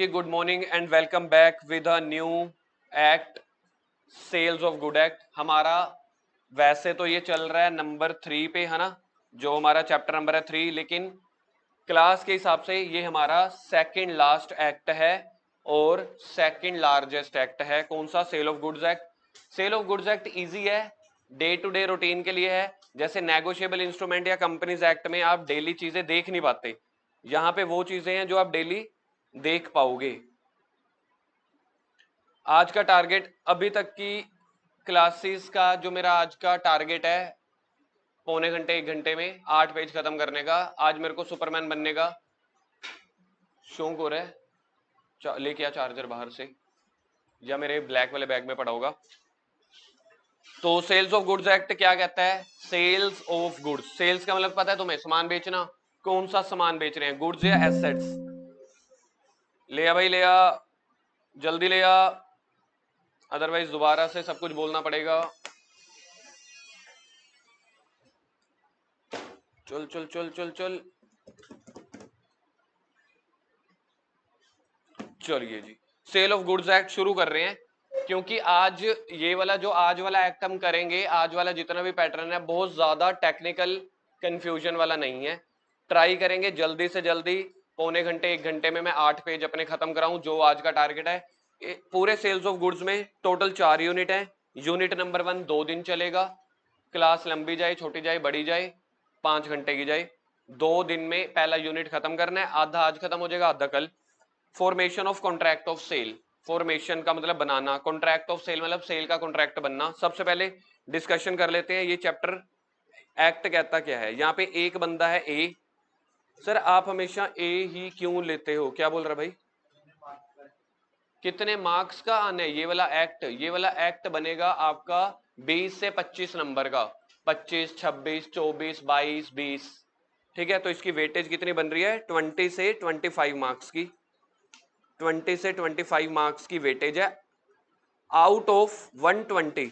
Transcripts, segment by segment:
Good morning and welcome back with a new act sales of good act. हमारा वैसे तो ये चल रहा है नंबर 3 पे, है ना, जो हमारा चैप्टर नंबर है 3, लेकिन क्लास के हिसाब से ये हमारा सेकंड लास्ट एक्ट है और सेकंड लार्जेस्ट एक्ट है। कौन सा? Sale of goods act. Sale of goods act easy है, डे टू डे रूटीन के लिए है। जैसे नेगोशिएबल इंस्ट्रूमेंट या कंपनीज एक्ट में आप डेली चीजें देख नहीं पाते, यहाँ पे वो चीजें हैं जो आप डेली देख पाओगे। आज का टारगेट, अभी तक की क्लासेस का जो मेरा आज का टारगेट है, पौने घंटे 1 घंटे में 8 पेज खत्म करने का। आज मेरे को सुपरमैन बनने का शौक हो रहा है। लेके आ चार्जर बाहर से, या मेरे ब्लैक वाले बैग में पड़ा होगा। तो सेल्स ऑफ गुड्स एक्ट क्या कहता है? सेल्स ऑफ गुड्स, सेल्स का मतलब पता है तुम्हें? सामान बेचना। कौन सा सामान बेच रहे हैं? गुड्स या एसेट्स? ले आ भाई, ले आ, जल्दी ले आ, अदरवाइज दोबारा से सब कुछ बोलना पड़ेगा। चल चल चल चल चल, चलिए जी, सेल ऑफ गुड्स एक्ट शुरू कर रहे हैं। क्योंकि आज ये वाला जो आज वाला एक्ट हम करेंगे, आज वाला जितना भी पैटर्न है बहुत ज्यादा टेक्निकल कंफ्यूजन वाला नहीं है। ट्राई करेंगे जल्दी से जल्दी, पौने घंटे 1 घंटे में मैं 8 पेज अपने खत्म कराऊं, जो आज का टारगेट है। पूरे सेल्स ऑफ गुड्स में टोटल 4 यूनिट है। यूनिट नंबर 1 2 दिन चलेगा, क्लास लंबी जाए छोटी जाए बड़ी जाए, 5 घंटे की जाए, 2 दिन में पहला यूनिट खत्म करना है। आधा आज खत्म हो जाएगा, आधा कल। Formation of contract of sale, formation का मतलब बनाना, कॉन्ट्रैक्ट ऑफ सेल मतलब सेल का कॉन्ट्रैक्ट बनना। सबसे पहले डिस्कशन कर लेते हैं ये चैप्टर एक्ट कहता क्या है। यहाँ पे एक बंदा है ए। सर आप हमेशा ए ही क्यों लेते हो? क्या बोल रहा भाई? कितने मार्क्स का आना है? ये वाला एक्ट बनेगा आपका 20 से 25 नंबर का, 25 26 24 22 20। ठीक है, तो इसकी वेटेज कितनी बन रही है? 20 से 25 मार्क्स की। 20 से 25 मार्क्स की वेटेज है आउट ऑफ 120।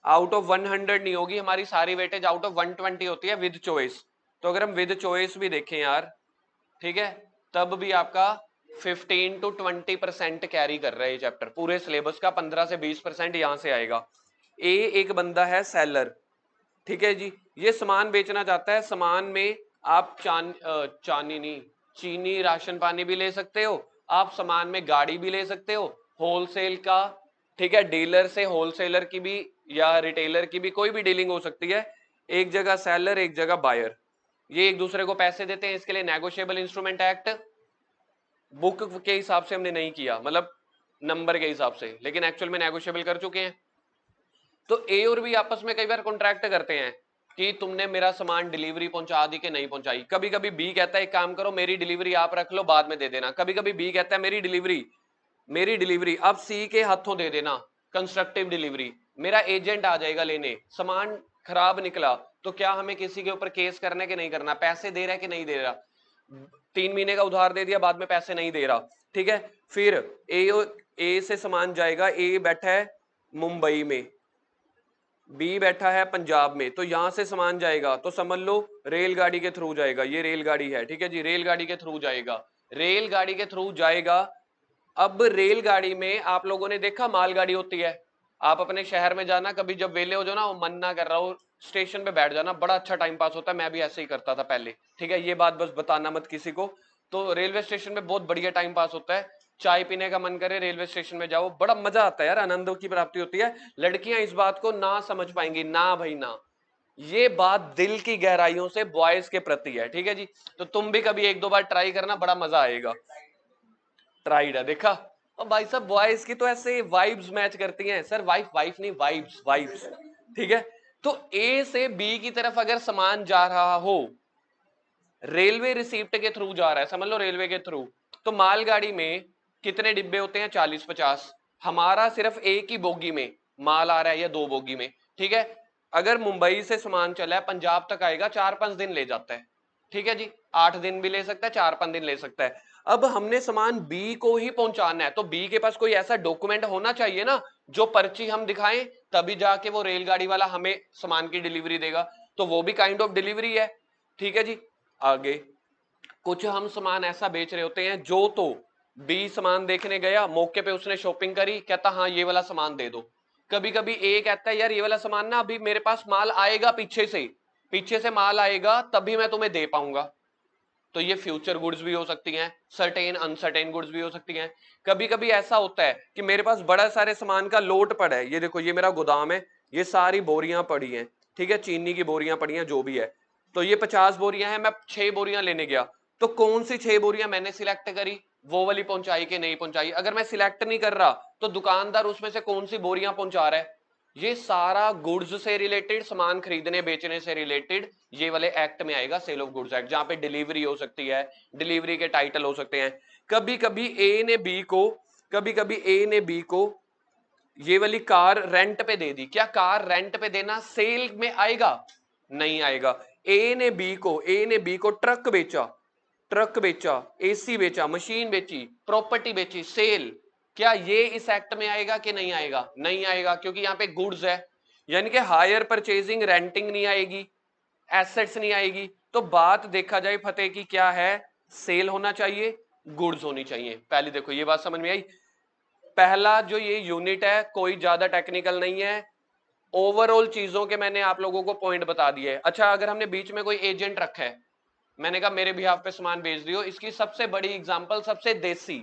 आउट ऑफ 100 नहीं होगी हमारी, सारी वेटेज आउट ऑफ 120 होती है विद चॉइस। तो अगर हम विद चॉइस भी देखें यार, ठीक है, तब भी आपका 15 to 20% कैरी कर रहा है ये चैप्टर। पूरे सिलेबस का 15 से 20% यहां से आएगा। ए एक बंदा है सेलर, ठीक है जी, ये सामान बेचना चाहता है। सामान में आप चानी नहीं, चीनी राशन पानी भी ले सकते हो, आप सामान में गाड़ी भी ले सकते हो, होलसेल का, ठीक है, डीलर से होलसेलर की भी या रिटेलर की भी कोई भी डीलिंग हो सकती है। एक जगह सेलर एक जगह बायर, ये एक दूसरे को पैसे देते हैं। इसके लिए नेगोशिएबल इंस्ट्रूमेंट एक्ट बुक के हिसाब से हमने नहीं किया, मतलब नंबर के हिसाब से, लेकिन एक्चुअल में नेगोशिएबल कर चुके हैं। तो ए और बी आपस में कई बार कॉन्ट्रैक्ट करते हैं कि तुमने मेरा सामान डिलीवरी पहुंचा दी कि नहीं पहुंचाई। कभी कभी बी कहता है एक काम करो, मेरी डिलीवरी आप रख लो, बाद में दे देना। कभी कभी बी कहता है मेरी डिलीवरी अब सी के हाथों दे देना, कंस्ट्रक्टिव डिलीवरी, मेरा एजेंट आ जाएगा लेने। सामान खराब निकला तो क्या हमें किसी के ऊपर केस करने के नहीं करना? पैसे दे रहा है कि नहीं दे रहा? 3 महीने का उधार दे दिया, बाद में पैसे नहीं दे रहा, ठीक है। फिर ए से सामान जाएगा, ए बैठा है मुंबई में, बी बैठा है पंजाब में, तो यहां से सामान जाएगा तो समझ लो रेलगाड़ी के थ्रू जाएगा। ये रेलगाड़ी है, ठीक है जी, रेलगाड़ी के थ्रू जाएगा, रेलगाड़ी के थ्रू जाएगा। अब रेलगाड़ी में आप लोगों ने देखा मालगाड़ी होती है, आप अपने शहर में जाना कभी, जब वेले हो जाओ ना, मन ना कर रहा हो, स्टेशन पे बैठ जाना, बड़ा अच्छा टाइम पास होता है। मैं भी ऐसे ही करता था पहले, ठीक है, ये बात बस बताना मत किसी को। तो रेलवे स्टेशन में बहुत बढ़िया टाइम पास होता है, चाय पीने का मन करे रेलवे स्टेशन में जाओ, बड़ा मजा आता है यार, आनंद की प्राप्ति होती है। लड़कियां इस बात को ना समझ पाएंगी ना भाई ना, ये बात दिल की गहराइयों से बॉयज के प्रति है, ठीक है जी। तो तुम भी कभी 1-2 बार ट्राई करना, बड़ा मजा आएगा। ट्राइड है, देखा। और भाई साहब बॉयज की तो ऐसे वाइब्स मैच करती हैं सर, वाइफ वाइफ नहीं, वाइब्स वाइब्स, ठीक है। तो ए से बी की तरफ अगर सामान जा रहा हो, रेलवे रिसीप्ट के थ्रू जा रहा है, समझ लो रेलवे के थ्रू, तो मालगाड़ी में कितने डिब्बे होते हैं? 40-50। हमारा सिर्फ एक ही बोगी में माल आ रहा है या 2 बोगी में, ठीक है। अगर मुंबई से सामान चला है पंजाब तक आएगा, 4-5 दिन ले जाता है, ठीक है जी, 8 दिन भी ले सकता है, 4-5 दिन ले सकता है। अब हमने सामान बी को ही पहुंचाना है, तो बी के पास कोई ऐसा डॉक्यूमेंट होना चाहिए ना, जो पर्ची हम दिखाएं तभी जाके वो रेलगाड़ी वाला हमें सामान की डिलीवरी देगा। तो वो भी काइंड ऑफ डिलीवरी है, ठीक है जी। आगे कुछ हम सामान ऐसा बेच रहे होते हैं जो तो बी सामान देखने गया, मौके पे उसने शॉपिंग करी, कहता हाँ ये वाला सामान दे दो। कभी कभी ए कहता है यार ये वाला सामान ना अभी मेरे पास माल आएगा, पीछे से माल आएगा तभी मैं तुम्हें दे पाऊंगा। तो ये फ्यूचर गुड्स भी हो सकती हैं, सर्टेन अनसर्टेन गुड्स भी हो सकती हैं। कभी कभी ऐसा होता है कि मेरे पास बड़ा सारे सामान का लोड पड़ा है, ये देखो ये मेरा गोदाम है, ये सारी बोरियां पड़ी हैं, ठीक है, चीनी की बोरियां पड़ी हैं जो भी है, तो ये 50 बोरियां हैं, मैं 6 बोरियां लेने गया, तो कौन सी 6 बोरियां मैंने सिलेक्ट करी, वो वाली पहुंचाई कि नहीं पहुंचाई। अगर मैं सिलेक्ट नहीं कर रहा तो दुकानदार उसमें से कौन सी बोरियां पहुंचा रहा है। ये सारा गुड्स से रिलेटेड, सामान खरीदने बेचने से रिलेटेड ये वाले एक्ट में आएगा, सेल ऑफ गुड्स एक्ट, जहां पे डिलीवरी हो सकती है, डिलीवरी के टाइटल हो सकते हैं। कभी कभी ए ने बी को ये वाली कार रेंट पे दे दी, क्या कार रेंट पे देना सेल में आएगा, नहीं आएगा। ए ने बी को ट्रक बेचा, एसी बेचा, मशीन बेची, प्रॉपर्टी बेची, सेल, क्या ये इस एक्ट में आएगा कि नहीं आएगा, नहीं आएगा, क्योंकि यहाँ पे गुड्स है। यानी कि हायर परचेजिंग रेंटिंग नहीं आएगी, एसेट्स नहीं आएगी। तो बात देखा जाए फतेह की क्या है, सेल होना चाहिए, गुड्स होनी चाहिए। पहले देखो ये बात समझ में आई। पहला जो ये यूनिट है कोई ज्यादा टेक्निकल नहीं है, ओवरऑल चीजों के मैंने आप लोगों को पॉइंट बता दिए। अच्छा, अगर हमने बीच में कोई एजेंट रखा है, मैंने कहा मेरे बिहाफ पे सामान भेज दियो, इसकी सबसे बड़ी एग्जांपल, सबसे देसी,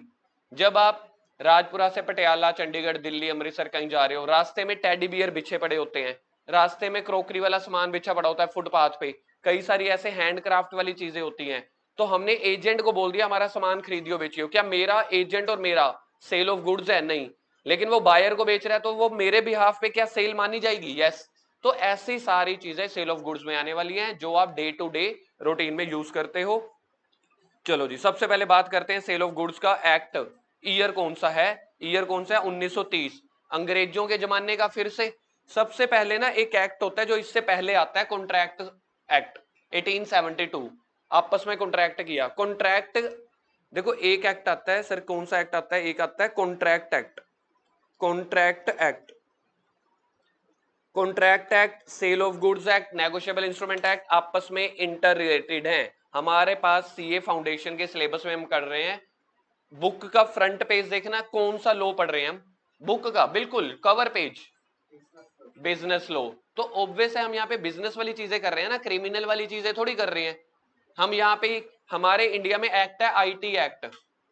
जब आप राजपुरा से पटियाला, चंडीगढ़, दिल्ली, अमृतसर कहीं जा रहे हो, रास्ते में टेडी बियर बिछे पड़े होते हैं, रास्ते में क्रोकरी वाला सामान बिछा पड़ा होता है फुटपाथ पे, कई सारी ऐसे हैंडक्राफ्ट वाली चीजें होती हैं। तो हमने एजेंट को बोल दिया हमारा सामान खरीदियो बेचियो, क्या मेरा एजेंट और मेरा सेल ऑफ गुड्स है, नहीं, लेकिन वो बायर को बेच रहा है तो वो मेरे बिहाफ पे क्या सेल मानी जाएगी, यस। तो ऐसी सारी चीजें सेल ऑफ गुड्स में आने वाली हैं जो आप डे टू डे रूटीन में यूज करते हो। चलो जी, सबसे पहले बात करते हैं सेल ऑफ गुड्स का एक्ट। ईयर कौन सा है, ईयर कौन सा है, 1930, अंग्रेजों के जमाने का। फिर से सबसे पहले ना एक एक्ट होता है जो इससे पहले आता है, कॉन्ट्रैक्ट एक्ट 1872, आपस में कॉन्ट्रैक्ट किया। कॉन्ट्रैक्ट देखो एक एक्ट आता है सर, कौन सा एक्ट आता है, एक आता है contract act, contract act, contract act, sale of goods act, negotiable instrument act, आपस में इंटर रिलेटेड हैं। हमारे पास सीए फाउंडेशन के सिलेबस में हम कर रहे हैं, बुक का फ्रंट पेज देखना, कौन सा लॉ पढ़ रहे हैं हम, बुक का बिल्कुल कवर पेज, बिजनेस लॉ। तो ऑब्वियस है हम यहाँ पे बिजनेस वाली चीजें कर रहे हैं ना, क्रिमिनल वाली चीजें थोड़ी कर रहे हैं हम यहाँ पे। हमारे इंडिया में एक्ट है आईटी एक्ट,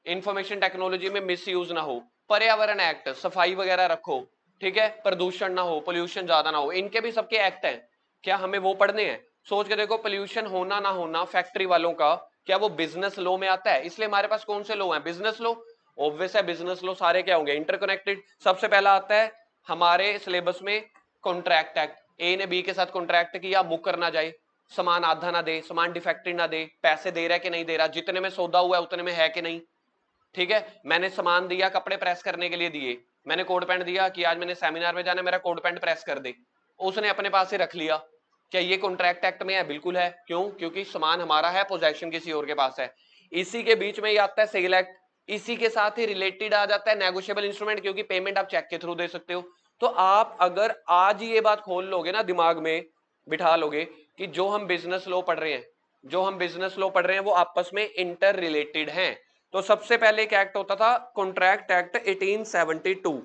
इंफॉर्मेशन टेक्नोलॉजी में मिस यूज ना हो, पर्यावरण एक्ट, सफाई वगैरह रखो, ठीक है, प्रदूषण ना हो, पोल्यूशन ज्यादा ना हो, इनके भी सबके एक्ट हैं। क्या हमें वो पढ़ने हैं, सोच के देखो, पोल्यूशन होना ना होना फैक्ट्री वालों का, क्या वो बिजनेस लॉ में आता है, इसलिए हमारे पास कौन से लॉ हैं, बिजनेस लॉ। ऑब्वियस है बिजनेस लॉ सारे क्या होंगे, इंटरकनेक्टेड। सबसे पहला आता है हमारे सिलेबस में कॉन्ट्रैक्ट एक्ट, ए ने बी के साथ कॉन्ट्रैक्ट किया, मुकर ना जाए, सामान आधा ना दे, सामान डिफेक्टेड ना दे, पैसे दे रहा है कि नहीं दे रहा, जितने में सौदा हुआ है उतने में है कि नहीं, ठीक है। मैंने सामान दिया, कपड़े प्रेस करने के लिए दिए, मैंने कोट पैंट दिया कि आज मैंने सेमिनार में जाना, मेरा कोट पैंट प्रेस कर दे, उसने अपने पास ही रख लिया, क्या ये कॉन्ट्रैक्ट एक्ट में है, बिल्कुल है, क्यों, क्योंकि सामान हमारा है, पोजेशन किसी और के पास है। इसी के बीच में ये आता है सेल एक्ट, इसी के साथ ही रिलेटेड आ जाता है नेगोशिएबल इंस्ट्रूमेंट, क्योंकि पेमेंट आप चेक के थ्रू दे सकते हो। तो आप अगर आज ही ये बात खोल लोगे ना, दिमाग में बिठा लोगे कि जो हम बिजनेस लॉ पढ़ रहे हैं, जो हम बिजनेस लॉ पढ़ रहे हैं वो आपस में इंटर रिलेटेड हैं। तो सबसे पहले एक एक्ट होता था कॉन्ट्रैक्ट एक्ट 1872,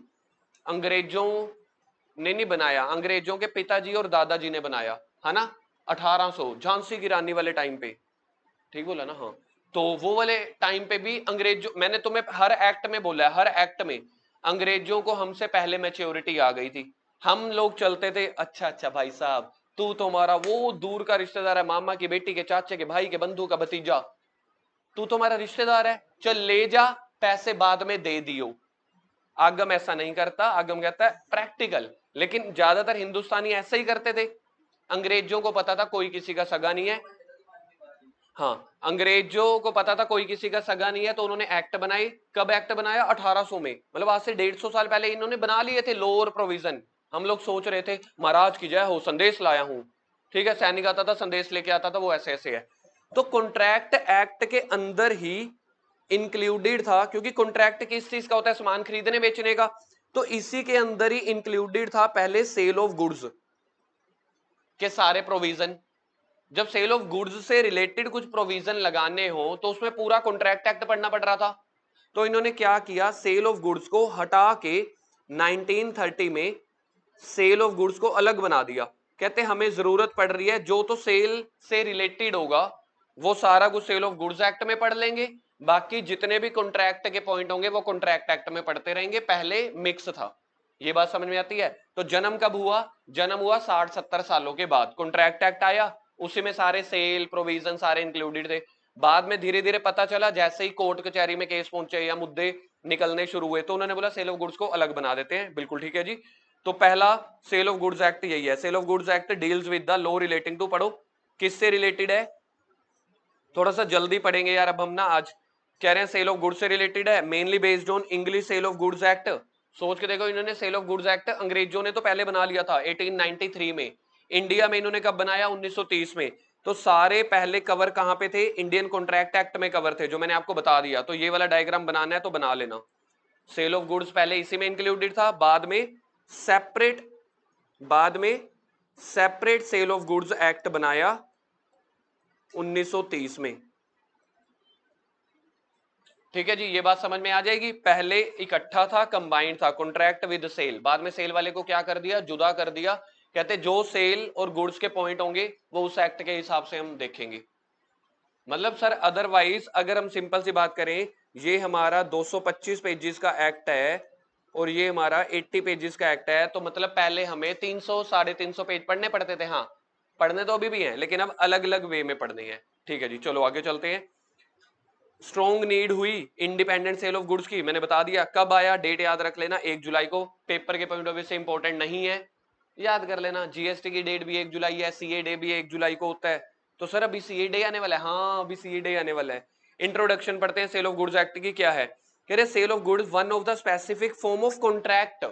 अंग्रेजों ने नहीं बनाया, अंग्रेजों के पिताजी और दादाजी ने बनाया, है ना, 1800 झांसी की रानी वाले टाइम पे, ठीक बोला ना, हाँ। तो वो वाले टाइम पे भी अंग्रेजों, मैंने तुम्हें हर एक्ट में बोला है, हर एक्ट में अंग्रेजों को हमसे पहले मैच्योरिटी आ गई थी। हम लोग चलते थे, अच्छा अच्छा भाई साहब, तू तो हमारा वो दूर का रिश्तेदार है, मामा की बेटी के, चाचे के भाई के, बंधु का भतीजा, तू तो हमारा रिश्तेदार है, चल ले जा, पैसे बाद में दे दियो। आगम ऐसा नहीं करता, आगम कहता है प्रैक्टिकल, लेकिन ज्यादातर हिंदुस्तानी ऐसे ही करते थे। अंग्रेजों को पता था कोई किसी का सगा नहीं है, हाँ, अंग्रेजों को पता था कोई किसी का सगा नहीं है, तो उन्होंने एक्ट बनाई। कब एक्ट बनाया, 1800 में, मतलब आज से 150 साल पहले इन्होंने बना लिए थे लॉ और प्रोविजन। हम लोग सोच रहे थे महाराज की जय हो, संदेश लाया हूं, ठीक है, सैनिक आता था संदेश लेके आता था, वो ऐसे ऐसे है। तो कॉन्ट्रैक्ट एक्ट के अंदर ही इंक्लूडेड था, क्योंकि कॉन्ट्रैक्ट किस चीज का होता है, सामान खरीदने बेचने का, तो इसी के अंदर ही इंक्लूडेड था पहले सेल ऑफ गुड्स के सारे प्रोविजन। जब सेल ऑफ गुड्स से रिलेटेड कुछ प्रोविजन लगाने हो तो उसमें पूरा कॉन्ट्रैक्ट एक्ट पढ़ना पड़ रहा था। तो इन्होंने क्या किया, सेल ऑफ गुड्स को हटा के 1930 में सेल ऑफ गुड्स को अलग बना दिया। कहते हमें जरूरत पड़ रही है जो तो सेल से रिलेटेड होगा वो सारा कुछ सेल ऑफ गुड्स एक्ट में पढ़ लेंगे, बाकी जितने भी कॉन्ट्रैक्ट के पॉइंट होंगे वो कॉन्ट्रैक्ट एक्ट में पढ़ते रहेंगे। पहले मिक्स था। ये बात समझ में आती है? तो जन्म कब हुआ? जन्म हुआ 60-70 सालों के बाद, कॉन्ट्रैक्ट एक्ट आया, उसी में सारे सेल प्रोविजन सारे इंक्लूडेड थे। बाद में धीरे धीरे पता चला, जैसे ही कोर्ट कचहरी में केस पहुंचे या मुद्दे निकलने शुरू हुए, तो उन्होंने बोला सेल ऑफ गुड्स को अलग बना देते हैं। बिल्कुल ठीक है जी। तो पहला सेल ऑफ गुड्स एक्ट यही है। Sale of goods act deals with the law relating to, पढ़ो किससे रिलेटेड है, थोड़ा सा जल्दी पढ़ेंगे यार अब हम ना, आज कह रहे हैं सेल ऑफ गुड्स से रिलेटेड है, mainly based on English sale of goods act. सोच के देखो, इन्होंने सेल ऑफ गुड्स एक्ट अंग्रेजों ने तो पहले बना लिया था 1893 में, इंडिया में इन्होंने कब बनाया? 1930 में। तो सारे पहले कवर कहां पे थे? इंडियन कॉन्ट्रैक्ट एक्ट में कवर थे, जो मैंने आपको बता दिया। तो ये वाला डायग्राम बनाना है तो बना लेना। सेल ऑफ गुड्स पहले इसी में इंक्लूडेड था, बाद में separate sale of goods act बनाया 1930 में। ठीक है जी, ये बात समझ में आ जाएगी। पहले इकट्ठा था, कंबाइंड था, कॉन्ट्रैक्ट विद सेल, बाद में सेल वाले को क्या कर दिया? जुदा कर दिया। कहते जो सेल और गुड्स के पॉइंट होंगे वो उस एक्ट के हिसाब से हम देखेंगे। मतलब सर अदरवाइज अगर हम सिंपल सी बात करें, ये हमारा 225 पेजेस का एक्ट है और ये हमारा 80 पेजेस का एक्ट है, तो मतलब पहले हमें 300-350 पेज पढ़ने पड़ते थे। हाँ, पढ़ने तो अभी भी हैं, लेकिन अब अलग अलग वे में पढ़ने हैं। ठीक है जी, चलो आगे चलते हैं। स्ट्रॉन्ग नीड हुई इंडिपेंडेंट सेल ऑफ गुड्स की, मैंने बता दिया। कब आया? डेट याद रख लेना, 1 जुलाई को। पेपर के पॉइंट ऑफ व्यू से इंपॉर्टेंट नहीं है, याद कर लेना। जीएसटी की डेट भी 1 जुलाई है, सीए डे भी 1 जुलाई को होता है। तो सर अभी सीए डे आने वाला है? हाँ, अभी सीए डे आने वाला है। इंट्रोडक्शन पढ़ते हैं सेल ऑफ गुड्स एक्ट की। क्या है? कह रहे sale of goods one of the specific form of contract.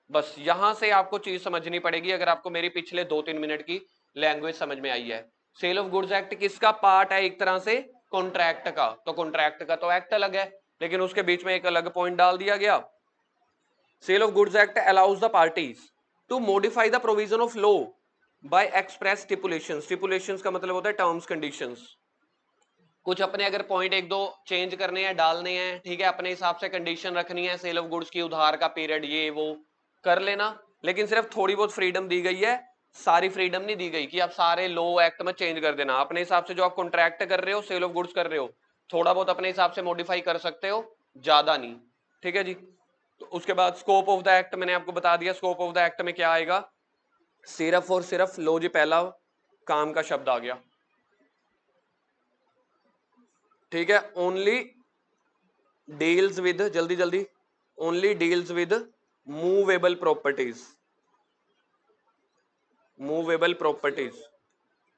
बस यहां से आपको चीज समझनी पड़ेगी, अगर आपको मेरी पिछले 2-3 मिनट की लैंग्वेज समझ में आई है। सेल ऑफ गुड्स एक्ट किसका पार्ट है? एक तरह से कॉन्ट्रैक्ट का। तो कॉन्ट्रैक्ट का तो एक्ट अलग है, लेकिन उसके बीच में एक अलग पॉइंट डाल दिया गया। Sale of goods act allows the parties to modify the provision of law by express stipulations. Stipulations का मतलब होता है टर्म्स कंडीशंस। कुछ अपने अगर पॉइंट 1-2 चेंज करने हैं, डालने हैं, ठीक है, अपने हिसाब से कंडीशन रखनी है, सेल ऑफ गुड्स की, उधार का पीरियड, ये वो कर लेना। लेकिन सिर्फ थोड़ी बहुत फ्रीडम दी गई है, सारी फ्रीडम नहीं दी गई कि आप सारे लॉ एक्ट में चेंज कर देना। अपने हिसाब से जो आप कॉन्ट्रैक्ट कर रहे हो, सेल ऑफ गुड्स कर रहे हो, थोड़ा बहुत अपने हिसाब से मॉडिफाई कर सकते हो, ज्यादा नहीं। ठीक है जी। तो उसके बाद स्कोप ऑफ द एक्ट मैंने आपको बता दिया। स्कोप ऑफ द एक्ट में क्या आएगा? सिर्फ और सिर्फ, लो जी पहला काम का शब्द आ गया। ठीक है, ओनली डील्स विद, जल्दी जल्दी, only deals with movable properties. Movable properties,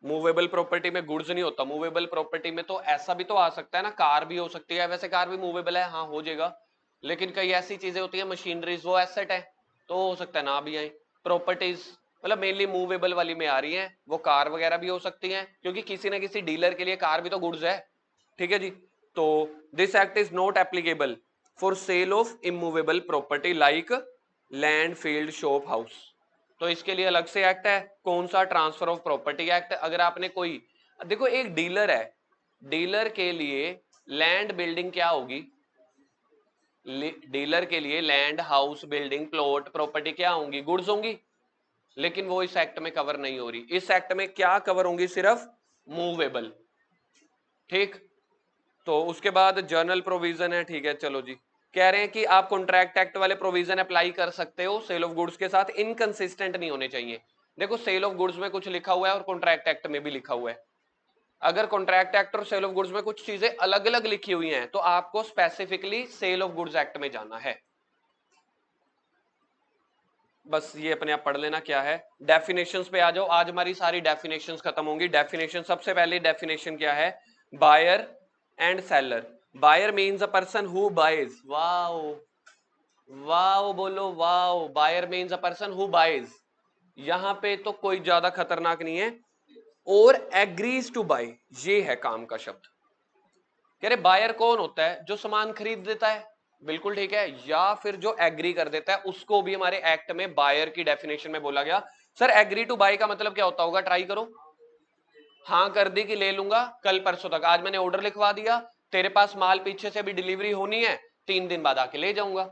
movable property में गुड्स नहीं होता। मूवेबल प्रॉपर्टी में तो ऐसा भी तो आ सकता है ना, कार भी हो सकती है। वैसे कार भी मूवेबल है, हाँ हो जाएगा, लेकिन कई ऐसी चीजें होती है, मशीनरीज, वो एसेट है, तो हो सकता है ना भी आए। प्रॉपर्टीज मतलब मेनली मूवेबल वाली में आ रही है, वो कार वगैरह भी हो सकती है, क्योंकि किसी ना किसी डीलर के लिए कार भी तो गुड्स है। ठीक है जी। तो this act is not applicable for sale of immovable property like land, field, shop, house. तो इसके लिए अलग से एक्ट है। कौन सा? Transfer of property act. अगर आपने कोई, देखो एक डीलर है, डीलर के लिए लैंड, बिल्डिंग क्या होगी? डीलर के लिए land, house, building, plot, property क्या होंगी? गुड्स होंगी। लेकिन वो इस एक्ट में कवर नहीं हो रही। इस एक्ट में क्या कवर होंगी? सिर्फ मूवेबल। ठीक। तो उसके बाद जर्नल प्रोविजन है। ठीक है, चलो जी। कह रहे हैं कि आप कॉन्ट्रैक्ट एक्ट वाले प्रोविजन अप्लाई कर सकते हो सेल ऑफ गुड्स के साथ, इनकंसिस्टेंट नहीं होने चाहिए। देखो सेल ऑफ गुड्स में कुछ लिखा हुआ है और कॉन्ट्रैक्ट एक्ट में भी लिखा हुआ है। अगर कॉन्ट्रैक्ट एक्ट और सेल ऑफ गुड्स में कुछ चीजें अलग अलग लिखी हुई हैं, तो आपको specifically sale of goods act में जाना है। बस ये अपने आप पढ़ लेना क्या है। डेफिनेशंस पे आ जाओ। आज हमारी सारी डेफिनेशंस खत्म होंगी। डेफिनेशन, सबसे पहले डेफिनेशन क्या है? Buyer and seller. Buyer means a person who buys. Wow wow बोलो wow. Buyer means a person who buys. यहां पे तो कोई ज्यादा खतरनाक नहीं है। और एग्रीज टू बाय, ये है काम का शब्द। कह रहे बायर कौन होता है? जो सामान खरीद देता है, बिल्कुल ठीक है, या फिर जो एग्री कर देता है, उसको भी हमारे एक्ट में बायर की डेफिनेशन में बोला गया। सर एग्री टू बाय का मतलब क्या होता होगा? ट्राई करो। हाँ कर दी कि ले लूंगा कल परसों तक। आज मैंने ऑर्डर लिखवा दिया, तेरे पास माल पीछे से भी डिलीवरी होनी है, 3 दिन बाद आके ले जाऊंगा।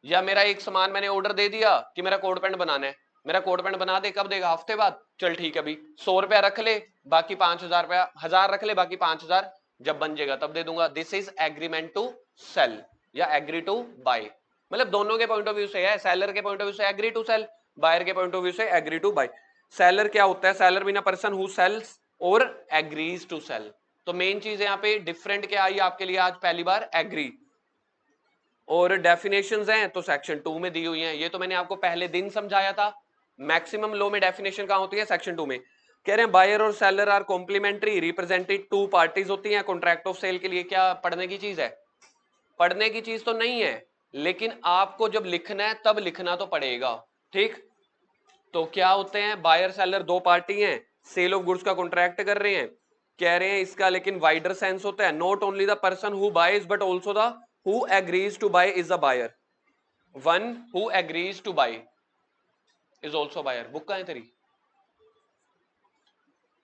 या मेरा एक सामान मैंने ऑर्डर दे दिया कि मेरा कोट पैंट बनाना है, मेरा कोट पैंट बना दे, कब देगा? हफ्ते बाद। चल ठीक है, अभी 100 रुपया रख ले, बाकी 5,000 रुपया, 1000 रख ले, बाकी 5,000 जब बन जाएगा तब दे दूंगा। This is agreement to sell या एग्री टू बाय। मतलब दोनों के पॉइंट ऑफ व्यू से है, सेलर के पॉइंट ऑफ व्यू से एग्री टू सेल, बायर के पॉइंट ऑफ व्यू से एग्री टू बाय। सेलर क्या होता है? Seller mean a person who sells और एग्रीज टू सेल। तो मेन चीज यहाँ पे डिफरेंट क्या आई आपके लिए आज पहली बार? एग्री। और डेफिनेशंस हैं तो सेक्शन 2 में दी हुई हैं, ये तो मैंने आपको पहले दिन समझाया था। मैक्सिमम लॉ में डेफिनेशन कहां होती है? सेक्शन 2 में। कह रहे हैं बायर और seller are complementary, represented two parties होती हैं कॉन्ट्रैक्ट ऑफ सेल के लिए। क्या पढ़ने की चीज है? पढ़ने की चीज तो नहीं है, लेकिन आपको जब लिखना है तब लिखना तो पड़ेगा, ठीक? तो क्या होते हैं? बायर सेलर दो पार्टी हैं, सेल ऑफ गुड्स का कॉन्ट्रैक्ट कर रहे हैं। कह रहे हैं इसका लेकिन वाइडर सेंस होता है, not only the person who buys but also the who agrees to buy is a buyer. One who agrees to buy is also buyer. Book कहां है तेरी?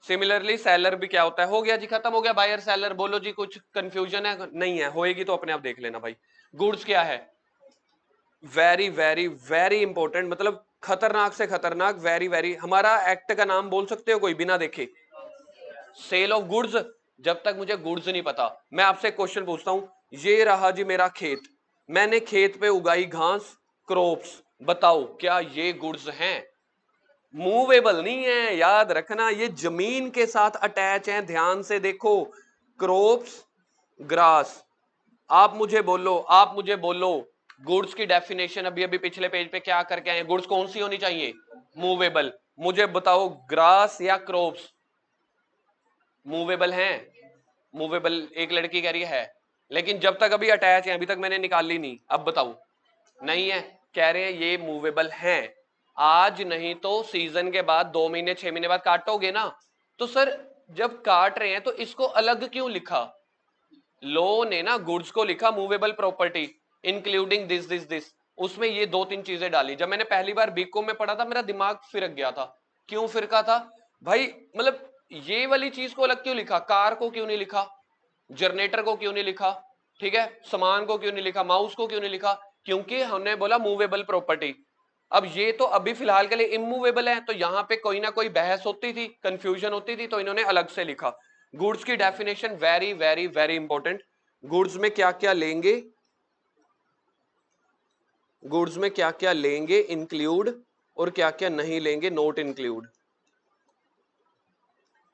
सिमिलरली सेलर भी क्या होता है? हो गया जी, खत्म हो गया बायर सेलर। बोलो जी, कुछ कंफ्यूजन है? नहीं है, होएगी तो अपने आप देख लेना भाई। गुड्स क्या है? वेरी वेरी वेरी इंपॉर्टेंट, मतलब खतरनाक से खतरनाक, वेरी वेरी। हमारा एक्ट का नाम बोल सकते हो कोई बिना देखे? Sale of goods. जब तक मुझे गुड्स नहीं पता, मैं आपसे क्वेश्चन पूछता हूं, ये रहा जी मेरा खेत, मैंने खेत पे उगाई घास, क्रॉप्स, बताओ क्या ये गुड्स हैं? मूवेबल नहीं है, याद रखना, ये जमीन के साथ अटैच हैं। ध्यान से देखो, क्रॉप्स, ग्रास। आप मुझे बोलो, आप मुझे बोलो, गुड्स की डेफिनेशन अभी अभी पिछले पेज पे क्या करके आए? गुड्स कौन सी होनी चाहिए? मूवेबल। मुझे बताओ, ग्रास या क्रॉप्स मूवेबल हैं? मूवेबल एक लड़की कह रही है, लेकिन जब तक अभी अटैच है, अभी तक मैंने निकाली नहीं। अब बताओ, नहीं है? कह रहे हैं ये मूवेबल हैं। आज नहीं तो सीजन के बाद 2 महीने 6 महीने बाद काटोगे ना, तो सर जब काट रहे हैं तो इसको अलग क्यों लिखा? लॉ ने ना गुड्स को लिखा movable property including this this this, उसमें ये 2-3 चीजें डाली। जब मैंने पहली बार बीकॉम में पढ़ा था, मेरा दिमाग फिरक गया था। क्यों फिरका था भाई? मतलब ये वाली चीज को अलग क्यों लिखा? कार को क्यों नहीं लिखा? जनरेटर को क्यों नहीं लिखा? ठीक है, सामान को क्यों नहीं लिखा? माउस को क्यों नहीं लिखा? क्योंकि हमने बोला मूवेबल प्रॉपर्टी। अब ये तो अभी फिलहाल के लिए इमूवेबल है, तो यहां पे कोई ना कोई बहस होती थी, कंफ्यूजन होती थी, तो इन्होंने अलग से लिखा। गुड्स की definition very very very important. Goods में क्या क्या लेंगे, गुड्स में क्या क्या लेंगे इंक्लूड, और क्या क्या नहीं लेंगे नॉट इंक्लूड।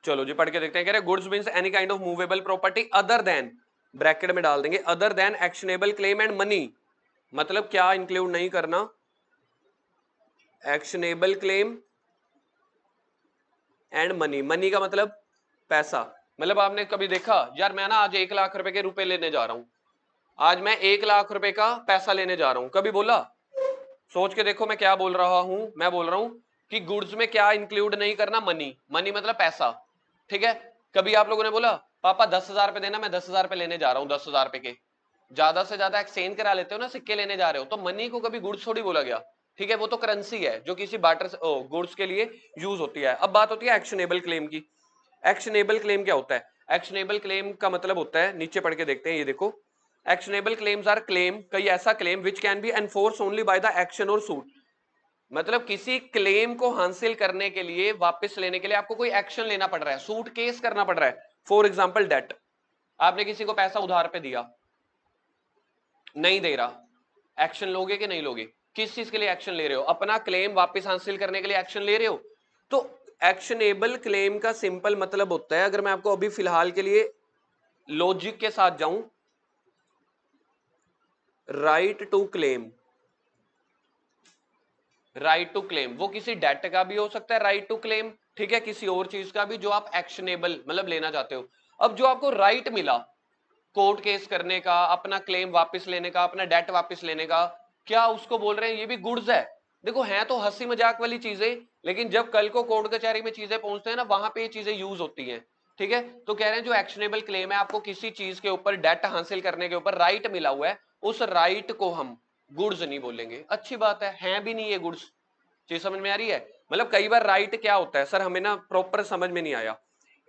चलो जी पढ़ के देखते हैं। कह रहे goods means any kind of movable property other then, bracket में डाल देंगे, other than actionable claim and money. मतलब क्या इंक्लूड नहीं करना? Actionable claim and money. Money का मतलब पैसा। मतलब आपने कभी देखा, यार मैं ना आज 1 लाख रुपए के रुपए लेने जा रहा हूं, आज मैं 1 लाख रुपए का पैसा लेने जा रहा हूं, कभी बोला? सोच के देखो मैं क्या बोल रहा हूं। मैं बोल रहा हूं कि गुड्स में क्या इंक्लूड नहीं करना? मनी। मनी मतलब पैसा, ठीक है? कभी आप लोगों ने बोला पापा 10,000 रुपए देना, मैं 10,000 रुपए लेने जा रहा हूं, 10,000 रुपए के। ज्यादा से ज्यादा एक्सचेंज करा लेते हो ना, सिक्के लेने जा रहे हो, तो मनी को कभी गुड्स थोड़ी बोला गया, ठीक है? वो तो करेंसी है जो किसी बार्टर गुड्स के लिए यूज होती है। अब बात होती है एक्शनेबल क्लेम की। एक्शनेबल क्लेम क्या होता है? एक्शनेबल क्लेम का मतलब होता है, नीचे पढ़ के देखते हैं, ये देखो, एक्शनेबल क्लेम्स आर क्लेम, कई ऐसा claim which can B enforce only by the action और सूट। मतलब किसी क्लेम को हासिल करने के लिए, वापस लेने के लिए आपको कोई एक्शन लेना पड़ रहा है, सूट केस करना पड़ रहा है। फॉर एग्जाम्पल डेट, आपने किसी को पैसा उधार पे दिया, नहीं दे रहा, एक्शन लोगे कि नहीं लोगे? किस चीज के लिए एक्शन ले रहे हो? अपना क्लेम वापस हासिल करने के लिए एक्शन ले रहे हो। तो एक्शनेबल क्लेम का सिंपल मतलब होता है, अगर मैं आपको अभी फिलहाल के लिए लॉजिक के साथ जाऊं, right to claim. Right to claim वो किसी डेट का भी हो सकता है, राइट टू क्लेम, ठीक है, किसी और चीज का भी जो आप एक्शनेबल मतलब लेना चाहते हो। अब जो आपको राइट मिला कोर्ट केस करने का, अपना क्लेम वापस लेने का, अपना डेट वापस लेने का, क्या उसको बोल रहे हैं ये भी गुड्स है? देखो है तो हंसी मजाक वाली चीजें, लेकिन जब कल को कोर्ट कचहरी में चीजें पहुंचते हैं ना, वहां पे ये चीजें यूज होती हैं, ठीक है? तो कह रहे हैं जो एक्शनेबल क्लेम है, आपको किसी चीज के ऊपर डेट हासिल करने के ऊपर राइट मिला हुआ है, उस राइट को हम गुड्स नहीं बोलेंगे। अच्छी बात है भी नहीं ये गुड्स। चीज समझ में आ रही है? मतलब कई बार राइट क्या होता है सर, हमें ना प्रॉपर समझ में नहीं आया।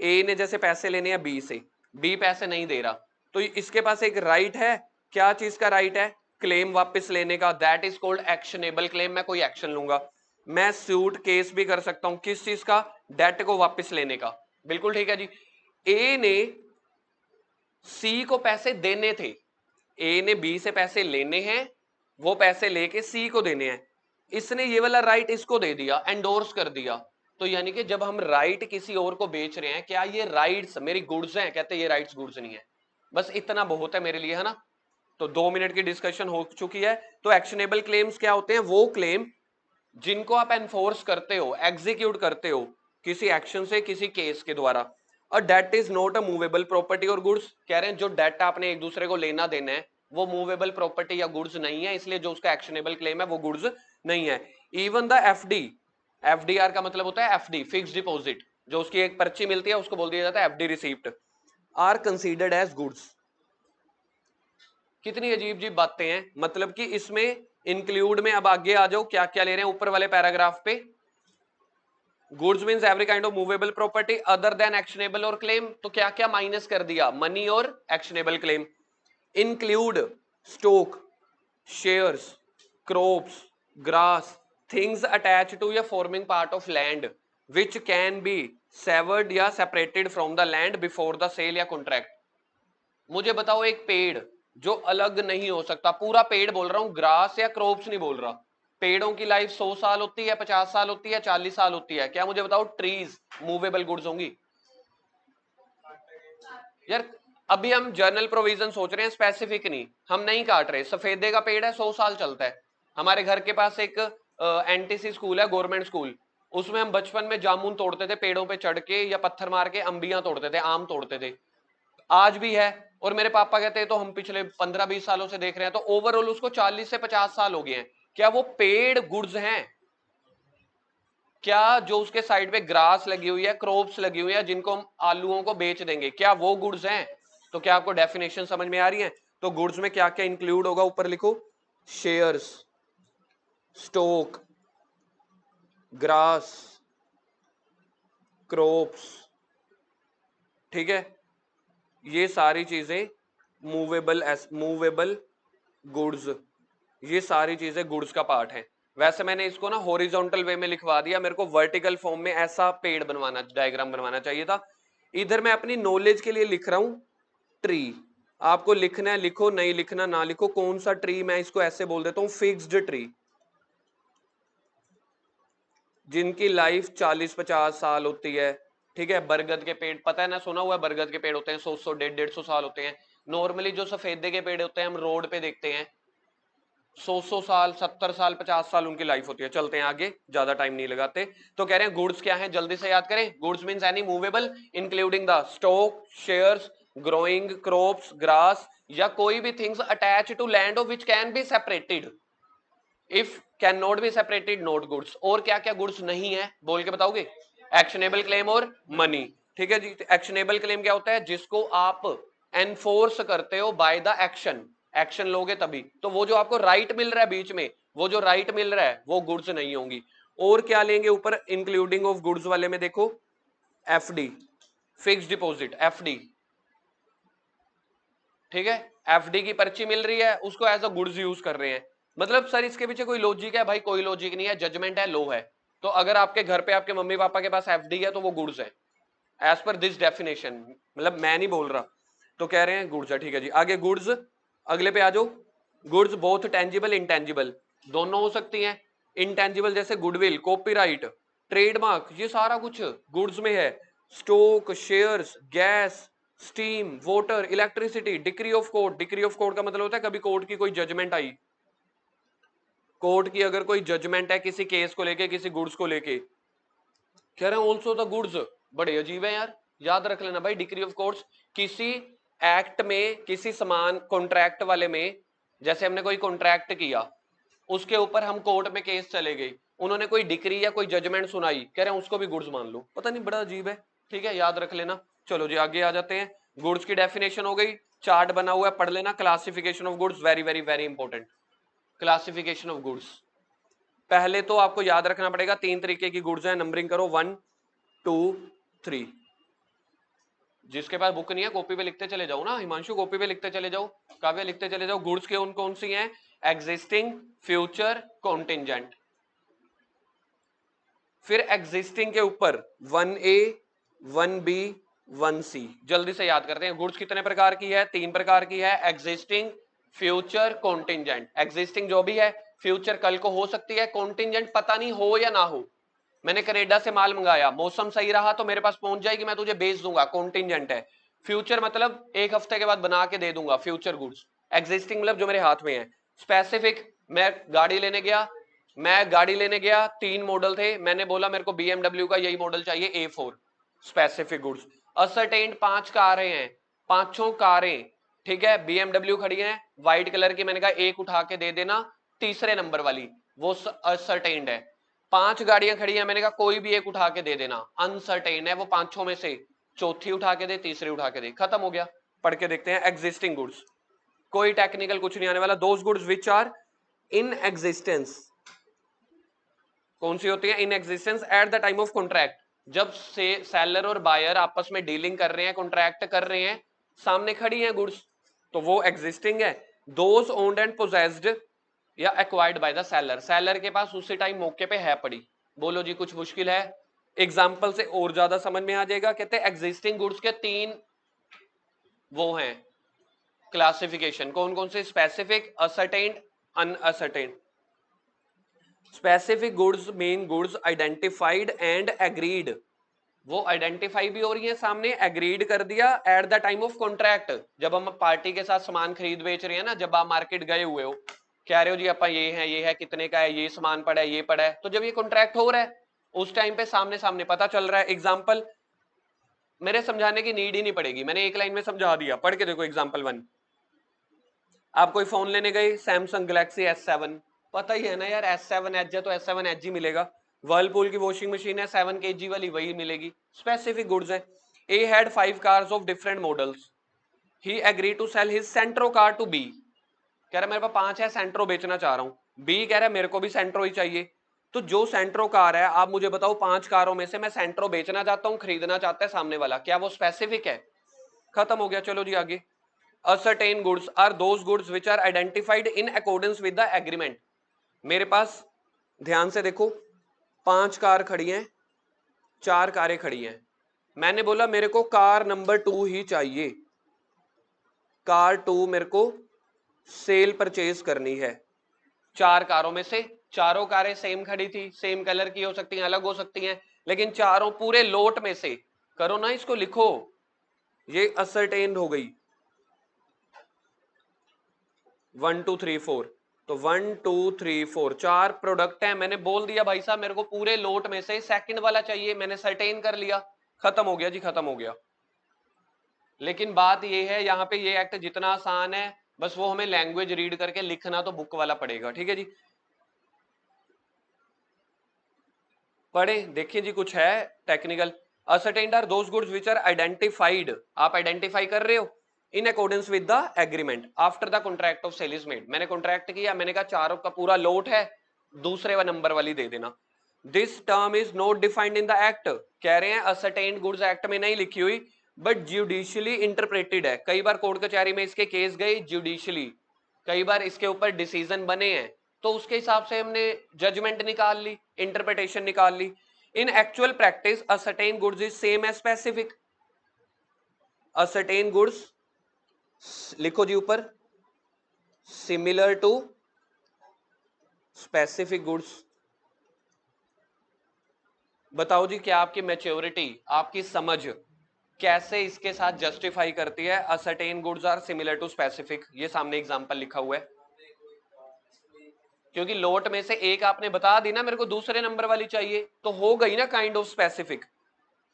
ए ने जैसे पैसे लेने हैं बी से, बी पैसे नहीं दे रहा, तो इसके पास एक राइट है क्या चीज का राइट है? क्लेम वापस लेने का, that is called actionable claim. मैं कोई एक्शन लूंगा, मैं सूट केस भी कर सकता हूं, किस चीज का? डेट को वापस लेने का। बिल्कुल ठीक है जी। ए ने सी को पैसे देने थे, ए ने बी से पैसे लेने हैं, वो पैसे लेके सी को देने हैं, इसने ये वाला राइट इसको दे दिया, एंडोर्स कर दिया। तो यानी कि जब हम राइट किसी और को बेच रहे हैं, क्या ये राइट्स मेरी गुड्स हैं? कहते हैं ये राइट्स गुड्स नहीं है। बस इतना बहुत है मेरे लिए, है ना। तो 2 मिनट की डिस्कशन हो चुकी है। तो एक्शनेबल क्लेम्स क्या होते हैं? वो क्लेम जिनको आप एनफोर्स करते हो, एग्जीक्यूट करते हो किसी एक्शन से, किसी केस के द्वारा। और debt is not a movable property और गुड्स। कह रहे हैं जो डेट आपने एक दूसरे को लेना देना है वो मूवेबल प्रॉपर्टी या गुड्स नहीं है, इसलिए जो उसका एक्शनेबल क्लेम है वो गुड्स नहीं है। इवन द एफडी, एफडीआर का मतलब होता है एफडी, फिक्स डिपॉजिट, जो उसकी एक पर्ची मिलती है उसको बोल दिया जाता है FD receipt, are considered as goods. कितनी अजीब अजीब बातें हैं। मतलब कि इसमें इंक्लूड में, अब आगे आ जाओ क्या क्या ले रहे हैं ऊपर वाले पैराग्राफ पे। Goods means every kind of movable property other than actionable और क्लेम। तो क्या क्या माइनस कर दिया? मनी और actionable claim. Include stock, shares, crops, grass, things attach to या forming part of land which can be severed या separated from the land before the sale या कॉन्ट्रैक्ट। मुझे बताओ एक पेड़ जो अलग नहीं हो सकता, पूरा पेड़ बोल रहा हूं, ग्रास या क्रॉप्स नहीं बोल रहा। पेड़ों की लाइफ 100 साल होती है, 50 साल होती है, 40 साल होती है। क्या मुझे बताओ ट्रीज मूवेबल गुड्स होंगी? यार अभी हम जर्नल प्रोविजन सोच रहे हैं, स्पेसिफिक नहीं। हम नहीं काट रहे। सफेदे का पेड़ है, 100 साल चलता है। हमारे घर के पास एक एनटीसी स्कूल है, गवर्नमेंट स्कूल। उसमें हम बचपन में जामुन तोड़ते थे पेड़ों पे चढ़ के, या पत्थर मार के अंबियां तोड़ते थे, आम तोड़ते थे। आज भी है। और मेरे पापा कहते हैं तो हम पिछले 15-20 सालों से देख रहे हैं, तो ओवरऑल उसको 40 से 50 साल हो गए हैं। क्या वो पेड़ गुड्स हैं? क्या जो उसके साइड पे ग्रास लगी हुई है, क्रॉप्स लगी हुई है, जिनको हम आलूओं को बेच देंगे, क्या वो गुड्स हैं? तो क्या आपको डेफिनेशन समझ में आ रही है? तो गुड्स में क्या क्या इंक्लूड होगा ऊपर लिखो। शेयर्स, स्टॉक, ग्रास, क्रॉप्स, ठीक है, ये सारी चीजें मूवेबल गुड्स, ये सारी चीजें गुड्स का पार्ट है। वैसे मैंने इसको ना हॉरिजॉन्टल वे में लिखवा दिया, मेरे को वर्टिकल फॉर्म में ऐसा पेड़ बनवाना, डायग्राम बनवाना चाहिए था। इधर मैं अपनी नॉलेज के लिए लिख रहा हूं ट्री। आपको लिखना है लिखो, नहीं लिखना ना लिखो। कौन सा ट्री? मैं इसको ऐसे बोल देता हूं फिक्स्ड ट्री, जिनकी लाइफ 40-50 साल होती है। ठीक है, बरगद के पेड़, पता है ना, सुना हुआ है, बरगद के पेड़ होते हैं 100-100, 150-150 साल होते हैं। नॉर्मली जो सफेदे के पेड़ होते हैं हम रोड पे देखते हैं, 100 साल, 70 साल, 50 साल उनकी लाइफ होती है। चलते हैं आगे, ज्यादा टाइम नहीं लगाते। तो कह रहे हैं गुड्स क्या है, जल्दी से याद करें। Goods means any movable including the stock, shares, growing crops, grass, या कोई भी things attach to land of which can be separated. If can not be separated not goods. और क्या क्या गुड्स नहीं है बोल के बताओगे? एक्शनेबल क्लेम और मनी। ठीक है जी। एक्शनेबल क्लेम क्या होता है? जिसको आप एनफोर्स करते हो बाय द एक्शन, एक्शन लोगे तभी। तो वो जो आपको राइट मिल रहा है बीच में, वो जो राइट मिल रहा है वो गुड्स नहीं होंगी। और क्या लेंगे ऊपर इंक्लूडिंग ऑफ गुड्स वाले में? देखो एफडी, फिक्स डिपॉजिट, एफडी। ठीक है, एफडी की पर्ची मिल रही है, उसको एज अ गुड्स यूज कर रहे हैं। मतलब सर इसके पीछे कोई लॉजिक है? भाई कोई लॉजिक नहीं है, जजमेंट है, लो है। तो अगर आपके घर पे आपके मम्मी पापा के पास एफडी है तो वो गुड्स है एज पर दिस डेफिनेशन। मतलब मैं नहीं बोल रहा। तो कह रहे हैं गुड्स है। ठीक है जी, आगे गुड्स, अगले पे आ जाओ। गुड्स बोथ टेंजिबल इंटेंजिबल दोनों हो सकती हैं। इंटेंजिबल जैसे गुडविल, कॉपीराइट, ट्रेडमार्क, ये सारा कुछ गुड्स में है। Stock, shares, gas, steam, water, electricity, decree of court. Decree of court का मतलब होता है कभी कोर्ट की कोई जजमेंट आई, कोर्ट की अगर कोई जजमेंट है किसी केस को लेके, किसी गुड्स को लेके, कह रहे हैं ऑल्सो द गुड्स। बड़े अजीब है यार, याद रख लेना भाई। डिक्री ऑफ कोर्ट्स किसी एक्ट में, किसी समान कॉन्ट्रैक्ट वाले में, जैसे हमने कोई कॉन्ट्रैक्ट किया, उसके ऊपर हम कोर्ट में केस चले गए, उन्होंने कोई डिक्री या कोई जजमेंट सुनाई, कह रहे हैं उसको भी गुड्स मान लो। पता नहीं, बड़ा अजीब है। ठीक है, याद रख लेना। चलो जी आगे आ जाते हैं। गुड्स की डेफिनेशन हो गई, चार्ट बना हुआ है, पढ़ लेना। Classification of goods, very very very important. Classification of goods, पहले तो आपको याद रखना पड़ेगा 3 तरीके की गुड्स हैं। नंबरिंग करो 1 2 3। जिसके पास बुक नहीं है कॉपी पे लिखते चले जाओ ना, हिमांशु कॉपी पे लिखते चले जाओ, काव्य लिखते चले जाओ। गुड्स के उन कौन सी हैं? Existing, future, contingent. फिर एग्जिस्टिंग के ऊपर 1A, 1B, 1C। जल्दी से याद करते हैं। गुड्स कितने प्रकार की है? 3 प्रकार की है, एग्जिस्टिंग, फ्यूचर, कॉन्टिंजेंट। एग्जिस्टिंग जो भी है, फ्यूचर कल को हो सकती है, कॉन्टिंजेंट पता नहीं हो या ना हो। मैंने कनाडा से माल मंगाया, मौसम सही रहा तो मेरे पास पहुंच जाएगी, मैं तुझे बेच दूंगा, कॉन्टिंजेंट है। फ्यूचर मतलब एक हफ्ते के बाद बना के दे दूंगा, फ्यूचर गुड्स। एग्जिस्टिंग मतलब जो मेरे हाथ में है। स्पेसिफिक, मैं गाड़ी लेने गया, 3 मॉडल थे, मैंने बोला मेरे को BMW का यही मॉडल चाहिए, A4, स्पेसिफिक गुड्स। असरटेन 5 कारें हैं, 5 कारें, ठीक है, BMW खड़ी हैं व्हाइट कलर की, मैंने कहा एक उठा के दे देना, तीसरे नंबर वाली, वो असरटेन्ड है। 5 गाड़ियां खड़ी हैं, मैंने कहा कोई भी एक उठा के दे देना, अनसर्टेन है, वो 5 में से चौथी उठा के दे, तीसरी उठा के दे, खत्म हो गया। पढ़ के देखते हैं एग्जिस्टिंग गुड्स, कोई टेक्निकल कुछ नहीं आने वाला। Those goods which are in existence, कौन सी होती है? In existence at the time of contract, जब से सेलर और बायर आपस में डीलिंग कर रहे हैं, कॉन्ट्रैक्ट कर रहे हैं, सामने खड़ी है गुड्स, तो वो एग्जिस्टिंग है। दोज ओन्ड एंड पोजेस्ड या acquired by the seller, seller के पास उसी टाइम मौके पे है पड़ी। बोलो जी कुछ मुश्किल है? एग्जाम्पल से और ज्यादा समझ में आ जाएगा। कहते हैं एग्जिस्टिंग गुड्स के 3 वो हैं क्लासिफिकेशन, कौन कौन से? Specific, ascertained, unascertained. Specific goods mean goods identified and agreed, वो आइडेंटिफाई भी हो रही है सामने, एग्रीड कर दिया at the time of contract. जब हम पार्टी के साथ सामान खरीद बेच रहे हैं ना, जब आप मार्केट गए हुए हो, कह रहे हो जी अपा ये है कितने का है, ये सामान पड़ा है, ये पड़ा है, तो जब ये कॉन्ट्रैक्ट हो रहा है उस टाइम पे सामने सामने पता चल रहा है। एग्जाम्पल मेरे समझाने की नीड ही नहीं पड़ेगी, मैंने एक लाइन में समझा दिया, पढ़ के देखो। एग्जाम्पल 1, आप कोई फोन लेने गए, सैमसंग गैलेक्सी S7, पता ही है ना यार, S7 एच है तो S7 एच ही मिलेगा। वर्लपूल की वॉशिंग मशीन है 7 kg वाली, वही मिलेगी। स्पेसिफिक गुड्स है। A had 5 cars of different models, he agree to sell his Santro car to be, कह रहा मेरे पास 5 है, सेंट्रो बेचना चाह रहा हूं। बी कह रहा है मेरे को भी सेंट्रो ही चाहिए। तो जो सेंट्रो कार है, आप मुझे बताओ 5 कारों में से मैं सेंट्रो बेचना चाहता हूं, खरीदना चाहता है सामने वाला, क्या वो स्पेसिफिक है? खत्म हो गया। चलो जी आगे। Ascertain goods are those goods which are identified in accordance with the agreement. मेरे पास ध्यान से देखो, 5 कार खड़ी हैं, 4 कारें खड़ी हैं, मैंने बोला मेरे को कार नंबर 2 ही चाहिए, कार 2 मेरे को सेल परचेज करनी है। 4 कारों में से चारों कारें सेम खड़ी थी, सेम कलर की हो सकती हैं, अलग हो सकती हैं, लेकिन चारों पूरे लोट में से, करो ना इसको, लिखो, ये असर्टेन हो गई 1 2 3 4, तो 1 2 3 4 4 प्रोडक्ट है, मैंने बोल दिया भाई साहब मेरे को पूरे लोट में से सेकंड वाला चाहिए, मैंने सर्टेन कर लिया, खत्म हो गया जी, खत्म हो गया। लेकिन बात ये है यहाँ पे, ये एक्ट जितना आसान है, बस वो हमें लैंग्वेज रीड करके लिखना तो बुक वाला पड़ेगा, ठीक है जी। पढ़े देखिए जी, कुछ है technical. Ascertained are those goods which are identified, आप आइडेंटिफाई कर रहे हो in accordance with the agreement after the contract of sale is made. मैंने कॉन्ट्रैक्ट किया, मैंने कहा चारों का पूरा लोट है, दूसरे व नंबर वाली दे देना। This term is not defined in the act, कह रहे हैं असर्टेन्ड गुड्स एक्ट में नहीं लिखी हुई, बट जुडिशियली इंटरप्रेटेड है। कई बार कोर्ट कचहरी में इसके केस गए जुडिशियली, कई बार इसके ऊपर डिसीजन बने हैं, तो उसके हिसाब से हमने जजमेंट निकाल ली, इंटरप्रिटेशन निकाल ली। In actual practice a certain goods is same as specific, a certain goods, लिखो जी ऊपर, सिमिलर टू स्पेसिफिक गुड्स। बताओ जी क्या आपकी मैच्योरिटी, आपकी समझ कैसे इसके साथ जस्टिफाई करती है a certain goods are similar to specific, ये सामने एग्जांपल लिखा हुआ है। क्योंकि लोट में से एक आपने बता दी ना मेरे को दूसरे नंबर वाली चाहिए, तो हो गई ना kind of specific.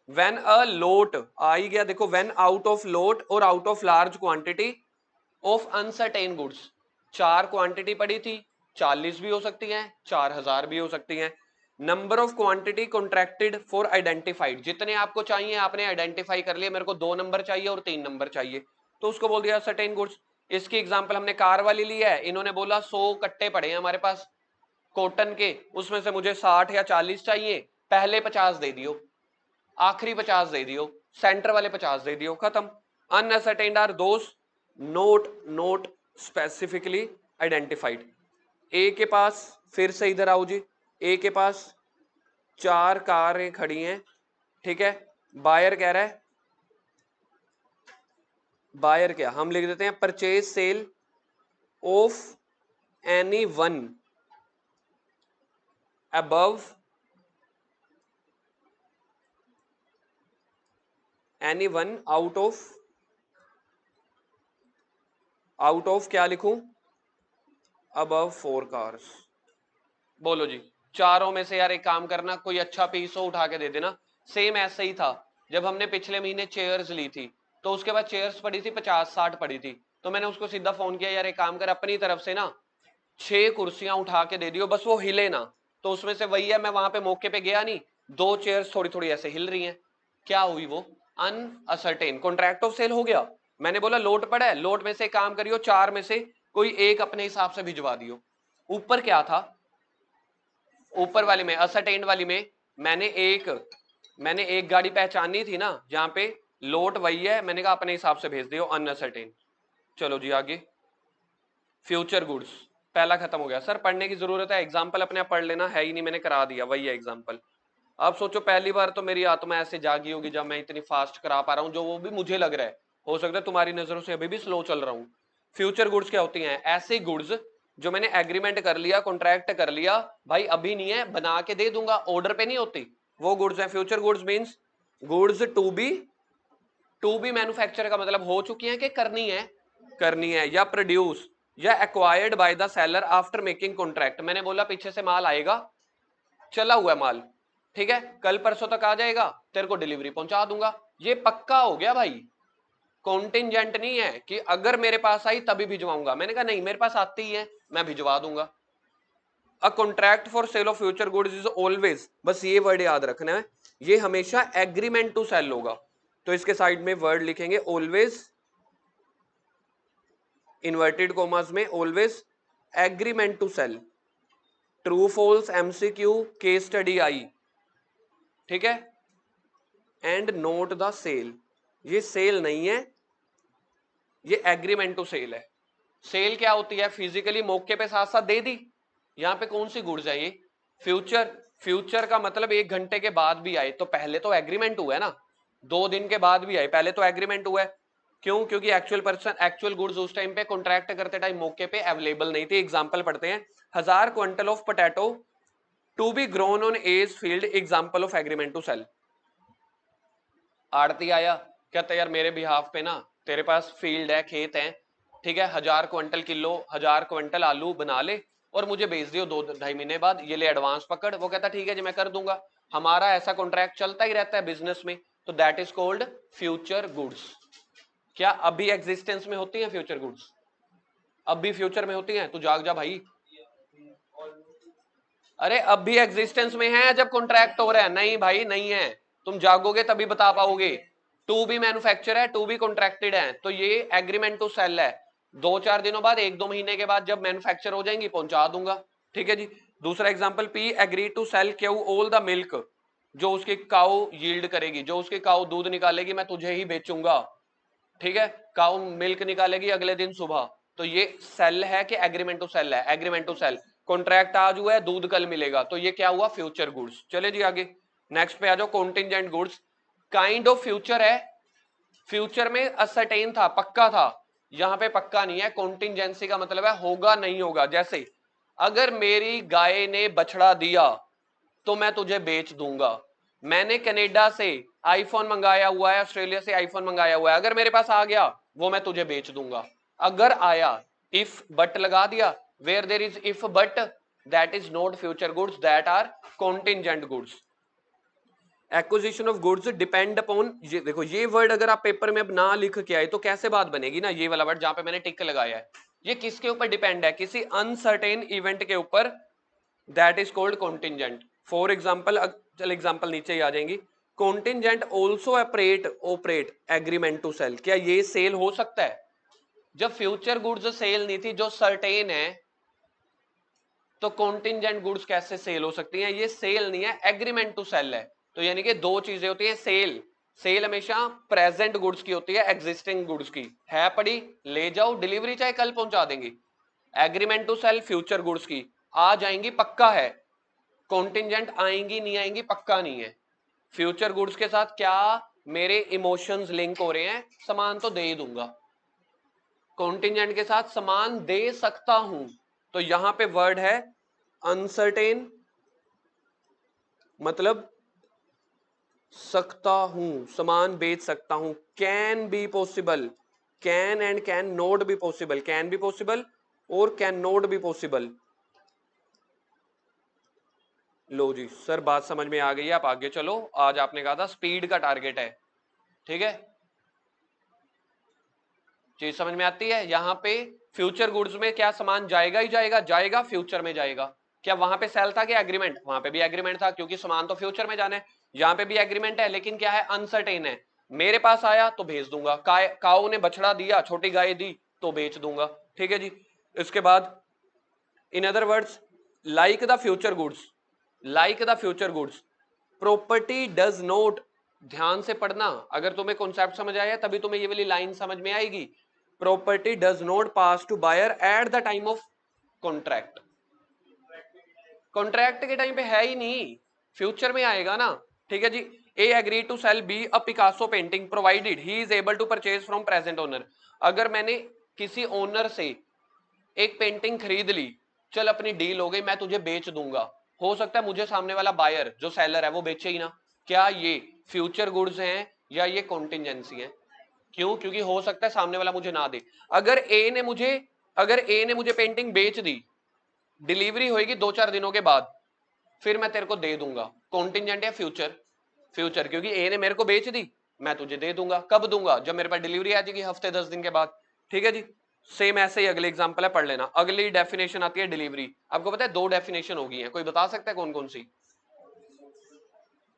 When a lot आ ही गया, देखो व्हेन आउट ऑफ लोट और out of large quantity of uncertain goods, 4 quantity पड़ी थी, 40 भी हो सकती हैं, 4000 भी हो सकती हैं। Number of quantity contracted for identified, जितने आपको चाहिए आपने आइडेंटिफाई कर लिया, मेरे को 2 नंबर चाहिए और 3 नंबर चाहिए, तो उसको बोल दिया सर्टेन गुड्स। इसकी एग्जांपल हमने कार वाली ली है, इन्होंने बोला 100 कट्टे पड़े हैं हमारे पास कॉटन के, उसमें से मुझे 60 या 40 चाहिए, पहले 50 दे दियो, आखिरी 50 दे दियो, सेंटर वाले 50 दे दियो, खत्म। Unascertained are those not specifically identified. A के पास, फिर से इधर आओ जी, ए के पास 4 कारें खड़ी हैं, ठीक है। बायर कह रहा है, बायर क्या हम लिख देते हैं, purchase sale of any one above any one out of क्या लिखूं, अबव 4 कार्स। बोलो जी, चारों में से यार एक काम करना, कोई अच्छा पीस हो उठा के दे देना। सेम ऐसे ही था जब हमने पिछले महीने चेयर्स ली थी, तो उसके बाद चेयर्स पड़ी थी 50-60 पड़ी थी, तो मैंने उसको सीधा फोन किया, यार एक काम कर अपनी तरफ से ना 6 कुर्सियां उठा के दे दियो, बस वो हिले ना। तो उसमें से वही है, मैं वहां पे मौके पे गया नहीं, 2 चेयर्स थोड़ी थोड़ी ऐसे हिल रही हैं। क्या हुई वो, अनअसर्टेन, कॉन्ट्रैक्ट ऑफ सेल हो गया। मैंने बोला लोट पड़ा है, लोट में से काम करियो, 4 में से कोई एक अपने हिसाब से भिजवा दियो। ऊपर क्या था, ऊपर वाली में असरटेन्ड वाली में मैंने एक गाड़ी पहचानी थी ना जहां पे लोट वही है, मैंने कहा अपने हिसाब से भेज दियो अनअसरटेन। चलो जी आगे, फ्यूचर गुड्स पहला खत्म हो गया। सर पढ़ने की जरूरत है, एग्जाम्पल अपने आप पढ़ लेना, है ही नहीं, मैंने करा दिया, वही है एग्जाम्पल। अब सोचो पहली बार तो मेरी आत्मा ऐसे जागी होगी जब मैं इतनी फास्ट करा पा रहा हूं, जो वो भी मुझे लग रहा है, हो सकता है तुम्हारी नजरों से अभी भी स्लो चल रहा हूं। फ्यूचर गुड्स क्या होती हैं, ऐसी गुड्स जो मैंने एग्रीमेंट कर लिया, कॉन्ट्रैक्ट कर लिया, भाई अभी नहीं है, बना के दे दूंगा, ऑर्डर पे नहीं होती, वो गुड्स है future goods. Means goods to be manufacture का मतलब हो चुकी है कि करनी है, या प्रोड्यूस या acquired by the seller after making contract. मैंने बोला पीछे से माल आएगा, चला हुआ माल, ठीक है, कल परसों तक आ जाएगा, तेरे को डिलीवरी पहुंचा दूंगा, ये पक्का हो गया भाई। कॉन्टिंजेंट नहीं है कि अगर मेरे पास आई तभी भिजवाऊंगा, मैंने कहा नहीं मेरे पास आती ही है, मैं भिजवा दूंगा। A contract for sale of future goods is always, बस ये वर्ड याद रखना है, ये हमेशा एग्रीमेंट टू सेल होगा, तो इसके साइड में वर्ड लिखेंगे ऑलवेज, इन्वर्टेड कॉमास में, always agreement to sell. True false MCQ case study आई, ठीक है, एंड नोट द सेल, ये सेल नहीं है, ये एग्रीमेंट टू सेल है। सेल क्या होती है, फिजिकली मौके पे साथ साथ दे दी। यहां पे कौन सी गुड्स है ये, फ्यूचर का मतलब 1 घंटे के बाद भी आए तो पहले तो एग्रीमेंट हुआ है ना, 2 दिन के बाद भी आए पहले तो एग्रीमेंट हुआ है। क्यों, क्योंकि एक्चुअल गुड्स उस टाइम पे कॉन्ट्रैक्ट करते टाइम मौके पे अवेलेबल नहीं थी। एग्जांपल पढ़ते हैं, 1000 quintal of potato to be grown on A's field, example of agreement to sell. आड़ती आया, कहता यार मेरे बिहाफ पे ना, तेरे पास फील्ड है, खेत है, ठीक है, 1000 क्विंटल आलू बना ले और मुझे भेज दियो 2-2.5 महीने बाद, ये ले एडवांस पकड़। वो कहता ठीक है जी मैं कर दूंगा। हमारा ऐसा कॉन्ट्रैक्ट चलता ही रहता है बिजनेस में, तो that is called future goods. क्या अभी एग्जिस्टेंस में होती है फ्यूचर गुड्स, अब भी फ्यूचर में होती है, तू जाग जा भाई। अरे अब भी एग्जिस्टेंस में है जब कॉन्ट्रैक्ट हो रहा है, नहीं भाई नहीं है, तुम जागोगे तभी बता पाओगे। टू बी मैन्युफैक्चर है, टू बी कॉन्ट्रैक्टेड है, तो ये एग्रीमेंट टू सेल है। 2-4 दिनों बाद, 1-2 महीने के बाद जब मैन्युफैक्चर हो जाएंगी पहुंचा दूंगा, ठीक है जी। दूसरा example, P agree to sell Q all the milk, जो उसकी काऊ यील्ड करेगी, जो उसकी काऊ दूध निकालेगी मैं तुझे ही बेचूंगा, ठीक है, काऊ मिल्क निकालेगी अगले दिन सुबह, तो ये सेल है कि एग्रीमेंट टू सेल है, एग्रीमेंट टू सेल। कॉन्ट्रैक्ट आज हुआ है, दूध कल मिलेगा, तो ये क्या हुआ, फ्यूचर गुड्स। चले जी आगे, नेक्स्ट पे आ जाओ, contingent goods, kind of future है, फ्यूचर में असर्टेन था, पक्का था, यहां पे पक्का नहीं है। कॉन्टिंजेंसी का मतलब है होगा नहीं होगा, जैसे अगर मेरी गाय ने बछड़ा दिया तो मैं तुझे बेच दूंगा। मैंने कनाडा से आईफोन मंगाया हुआ है, ऑस्ट्रेलिया से आईफोन मंगाया हुआ है, अगर मेरे पास आ गया वो मैं तुझे बेच दूंगा। अगर आया, इफ बट लगा दिया, where there is if but, that is not future goods, that are contingent goods. Acquisition of goods depend upon, ये देखो ये वर्ड अगर आप पेपर में अब ना लिख के आए तो कैसे बात बनेगी ना, ये वाला वर्ड जहां पे मैंने टिक लगाया है, ये किसके ऊपर डिपेंड है, किसी अनसर्टेन इवेंट के ऊपर, that is called contingent. For example, चल एग्जाम्पल नीचे ही आ जाएंगी, contingent also operate agreement to sell, क्या ये सेल हो सकता है। जब फ्यूचर गुड्स सेल नहीं थी, जो सर्टेन है, तो कॉन्टिंजेंट गुड्स कैसे सेल हो सकती हैं, ये सेल नहीं है, एग्रीमेंट टू सेल है। तो यानी कि 2 चीजें होती हैं, सेल, सेल हमेशा प्रेजेंट गुड्स की होती है, एग्जिस्टिंग गुड्स की है पड़ी, ले जाओ, डिलीवरी चाहे कल पहुंचा देंगे। Agreement to sell future goods की आ जाएंगी, पक्का है। कॉन्टिजेंट आएंगी नहीं आएंगी पक्का नहीं है। फ्यूचर गुड्स के साथ क्या मेरे इमोशंस लिंक हो रहे हैं, सामान तो दे ही दूंगा। कॉन्टिजेंट के साथ सामान दे सकता हूं, तो यहां पे वर्ड है अनसर्टेन, मतलब सकता हूं, सामान बेच सकता हूं। Can be possible, can and can not be possible, can be possible और कैन नॉट बी पॉसिबल। लो जी सर, बात समझ में आ गई है, आप आगे चलो। आज आपने कहा था स्पीड का टारगेट है, ठीक है, चीज समझ में आती है। यहां पे फ्यूचर गुड्स में क्या सामान जाएगा ही जाएगा, जाएगा फ्यूचर में जाएगा। क्या वहां पे सेल था क्या एग्रीमेंट? वहां पे भी एग्रीमेंट था, क्योंकि सामान तो फ्यूचर में जाना है। यहां पे भी एग्रीमेंट है, लेकिन क्या है, अनसर्टेन है। मेरे पास आया तो भेज दूंगा, काऊ ने बछड़ा दिया, छोटी गाय दी तो बेच दूंगा, ठीक है जी। इसके बाद in other words, like the future goods, like the future goods, property does not, ध्यान से पढ़ना, अगर तुम्हें कॉन्सेप्ट समझ आया तभी तुम्हें ये वाली लाइन समझ में आएगी। Property does not pass to buyer at the time of contract, contract के टाइम पे है ही नहीं, फ्यूचर में आएगा ना, ठीक है जी। A agree to sell B a Picasso painting provided he is able to purchase from present owner, अगर मैंने किसी ओनर से एक पेंटिंग खरीद ली, चल अपनी डील हो गई, मैं तुझे बेच दूंगा, हो सकता है मुझे सामने वाला बायर जो सेलर है वो बेचे ही ना। क्या ये फ्यूचर गुड्स हैं या ये कॉन्टिजेंसी है? क्यों? क्योंकि हो सकता है सामने वाला मुझे ना दे। अगर ए ने मुझे पेंटिंग बेच दी, डिलीवरी होगी 2-4 दिनों के बाद, फिर मैं तेरे को दे दूंगा, कॉन्टिजेंट या फ्यूचर? फ्यूचर, क्योंकि ए ने मेरे को बेच दी, मैं तुझे दे दूंगा। कब दूंगा? जब मेरे पास डिलीवरी आ जाएगी, हफ्ते 10 दिन के बाद, ठीक है जी। सेम ऐसे ही अगले एग्जांपल है, पढ़ लेना। अगली डेफिनेशन आती है डिलीवरी। आपको पता है 2 डेफिनेशन होगी है, कोई बता सकता है कौन कौन सी?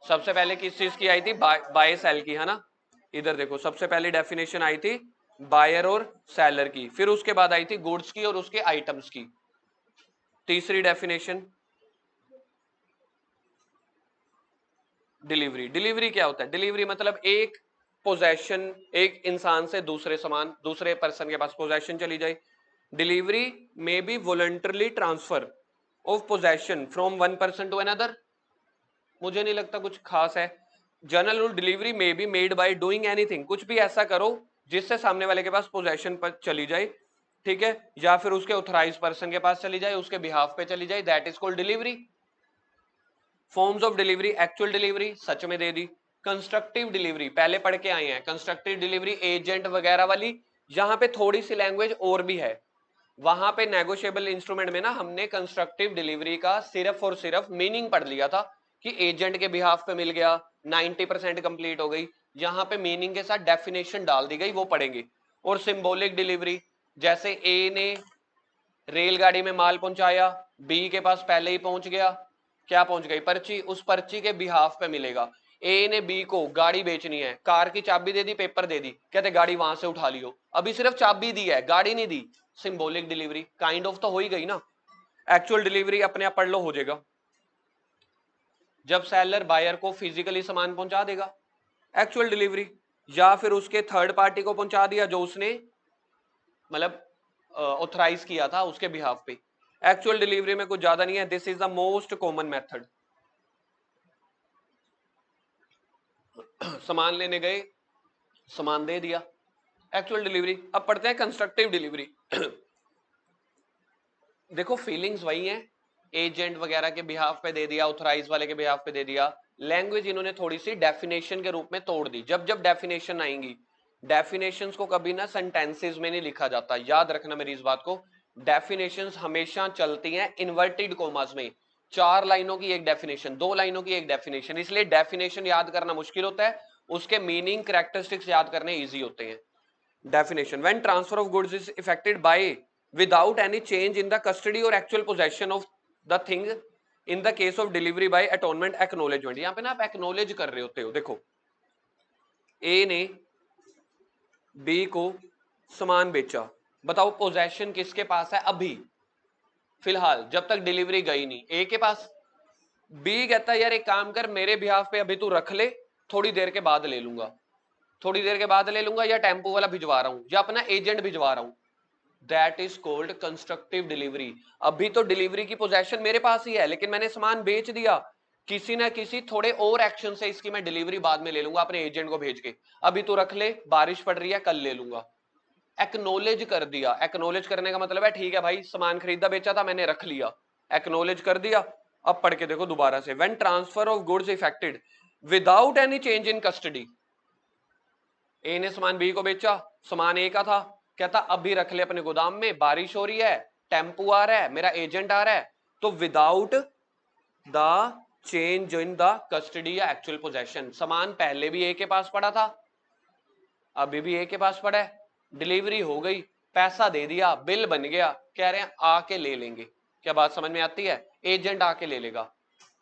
सबसे पहले किस चीज की आई थी? बाय सेल की, है ना। इधर देखो, सबसे पहली डेफिनेशन आई थी बायर और सेलर की, फिर उसके बाद आई थी गुड्स की और उसके आइटम्स की। तीसरी डेफिनेशन डिलीवरी। डिलीवरी क्या होता है? डिलीवरी मतलब एक पोजेशन, एक इंसान से दूसरे सामान, दूसरे पर्सन के पास पोजेशन चली जाए। डिलीवरी में be voluntarily transfer of possession from one person to another, मुझे नहीं लगता कुछ खास है। जनरल रूल, डिलीवरी में be made by doing anything, कुछ भी ऐसा करो जिससे सामने वाले के पास पोजेशन पर चली जाए, ठीक है, या फिर उसके ऑथराइज पर्सन के पास चली जाए, उसके बिहाफ पे चली जाए, that is called delivery. Forms of delivery, actual delivery सच में दे दी, कंस्ट्रक्टिव डिलीवरी पहले पढ़ के आए हैं, कंस्ट्रक्टिव डिलीवरी एजेंट वगैरह वाली। यहां पे थोड़ी सी लैंग्वेज और भी है, वहां पे नेगोशिएबल इंस्ट्रूमेंट में ना हमने कंस्ट्रक्टिव डिलीवरी का सिर्फ और सिर्फ मीनिंग पढ़ लिया था कि एजेंट के बिहाफ पे मिल गया, 90% कंप्लीट हो गई। यहां पे मीनिंग के साथ डेफिनेशन डाल दी गई, वो पढ़ेंगे। और सिंबॉलिक डिलीवरी, जैसे ए ने रेलगाड़ी में माल पहुंचाया, बी के पास पहले ही पहुंच गया, क्या पहुंच गई? पर्ची, उस पर्ची के बिहाफ पे मिलेगा। ए ने बी को गाड़ी बेचनी है, कार की चाबी दे दी, पेपर दे दी, कहते गाड़ी वहां से उठा लियो, अभी सिर्फ चाबी दी है, गाड़ी नहीं दी। सिंबॉलिक डिलीवरी काइंड ऑफ तो हो ही गई ना। एक्चुअल डिलीवरी अपने आप पढ़ लो, हो जाएगा जब सेलर बायर को फिजिकली सामान पहुंचा देगा, एक्चुअल डिलीवरी। या फिर उसके थर्ड पार्टी को पहुंचा दिया जो उसने मतलब ऑथराइज किया था उसके बिहाफ पे। एक्चुअल डिलीवरी में कुछ ज्यादा नहीं है, this is the most common method. सामान लेने गए, सामान दे दिया, एक्चुअल डिलीवरी। अब पढ़ते हैं कंस्ट्रक्टिव डिलीवरी। देखो फीलिंग्स वही हैं, एजेंट वगैरह के बिहाफ पे दे दिया, ऑथराइज वाले के बिहाफ पे दे दिया। लैंग्वेज इन्होंने थोड़ी सी डेफिनेशन के रूप में तोड़ दी। जब जब डेफिनेशन आएंगी, डेफिनेशंस को कभी ना सेंटेंसेस में नहीं लिखा जाता, याद रखना मेरी इस बात को। डेफिनेशंस हमेशा चलती हैं इन्वर्टेड कोमास में, 4 लाइनों की एक डेफिनेशन, 2 लाइनों की एक डेफिनेशन, इसलिए डेफिनेशन याद करना मुश्किल होता है, उसके मीनिंग कैरेक्टरिस्टिक्स याद करने इजी होते हैं। Definition: when transfer of goods is effected by without any change in the custody or actual possession of the thing in the case of delivery by atonement acknowledgement। यहां पे ना आप acknowledge कर रहे होते हो। देखो A ने B को सामान बेचा, बताओ पोजेशन किसके पास है अभी फिलहाल, जब तक डिलीवरी गई नहीं? A के पास। B कहता है यार एक काम कर, मेरे बिहाफ पे अभी तू रख ले, थोड़ी देर के बाद ले लूंगा, थोड़ी देर के बाद ले लूंगा, या टेम्पो वाला भिजवा रहा हूं, या अपना एजेंट भिजवा रहा हूं, that is called constructive delivery. अभी तो डिलीवरी की पोजेशन मेरे पास ही है, लेकिन मैंने सामान बेच दिया, किसी ना किसी थोड़े और एक्शन से इसकी मैं डिलीवरी बाद में ले लूंगा अपने एजेंट को भेज के, अभी तू रख ले, बारिश पड़ रही है कल ले लूंगा। एक्नोलेज कर दिया। एक्नोलेज करने का मतलब है ठीक है भाई, सामान खरीदा बेचा था, मैंने रख लिया, एक्नोलेज कर दिया। अब पढ़ के देखो दोबारा से, when transfer of goods effected without any change in custody. A ने सामान बी को बेचा, सामान ए का था, कहता अभी रख ले अपने गोदाम में, बारिश हो रही है, टेम्पू आ रहा है, मेरा एजेंट आ रहा है, तो without the change in the custody या एक्चुअल पोजेशन, सामान पहले भी ए के पास पड़ा था, अभी भी ए के पास पड़ा है, डिलीवरी हो गई, पैसा दे दिया, बिल बन गया, कह रहे हैं आके ले लेंगे। क्या बात समझ में आती है? एजेंट आके ले लेगा,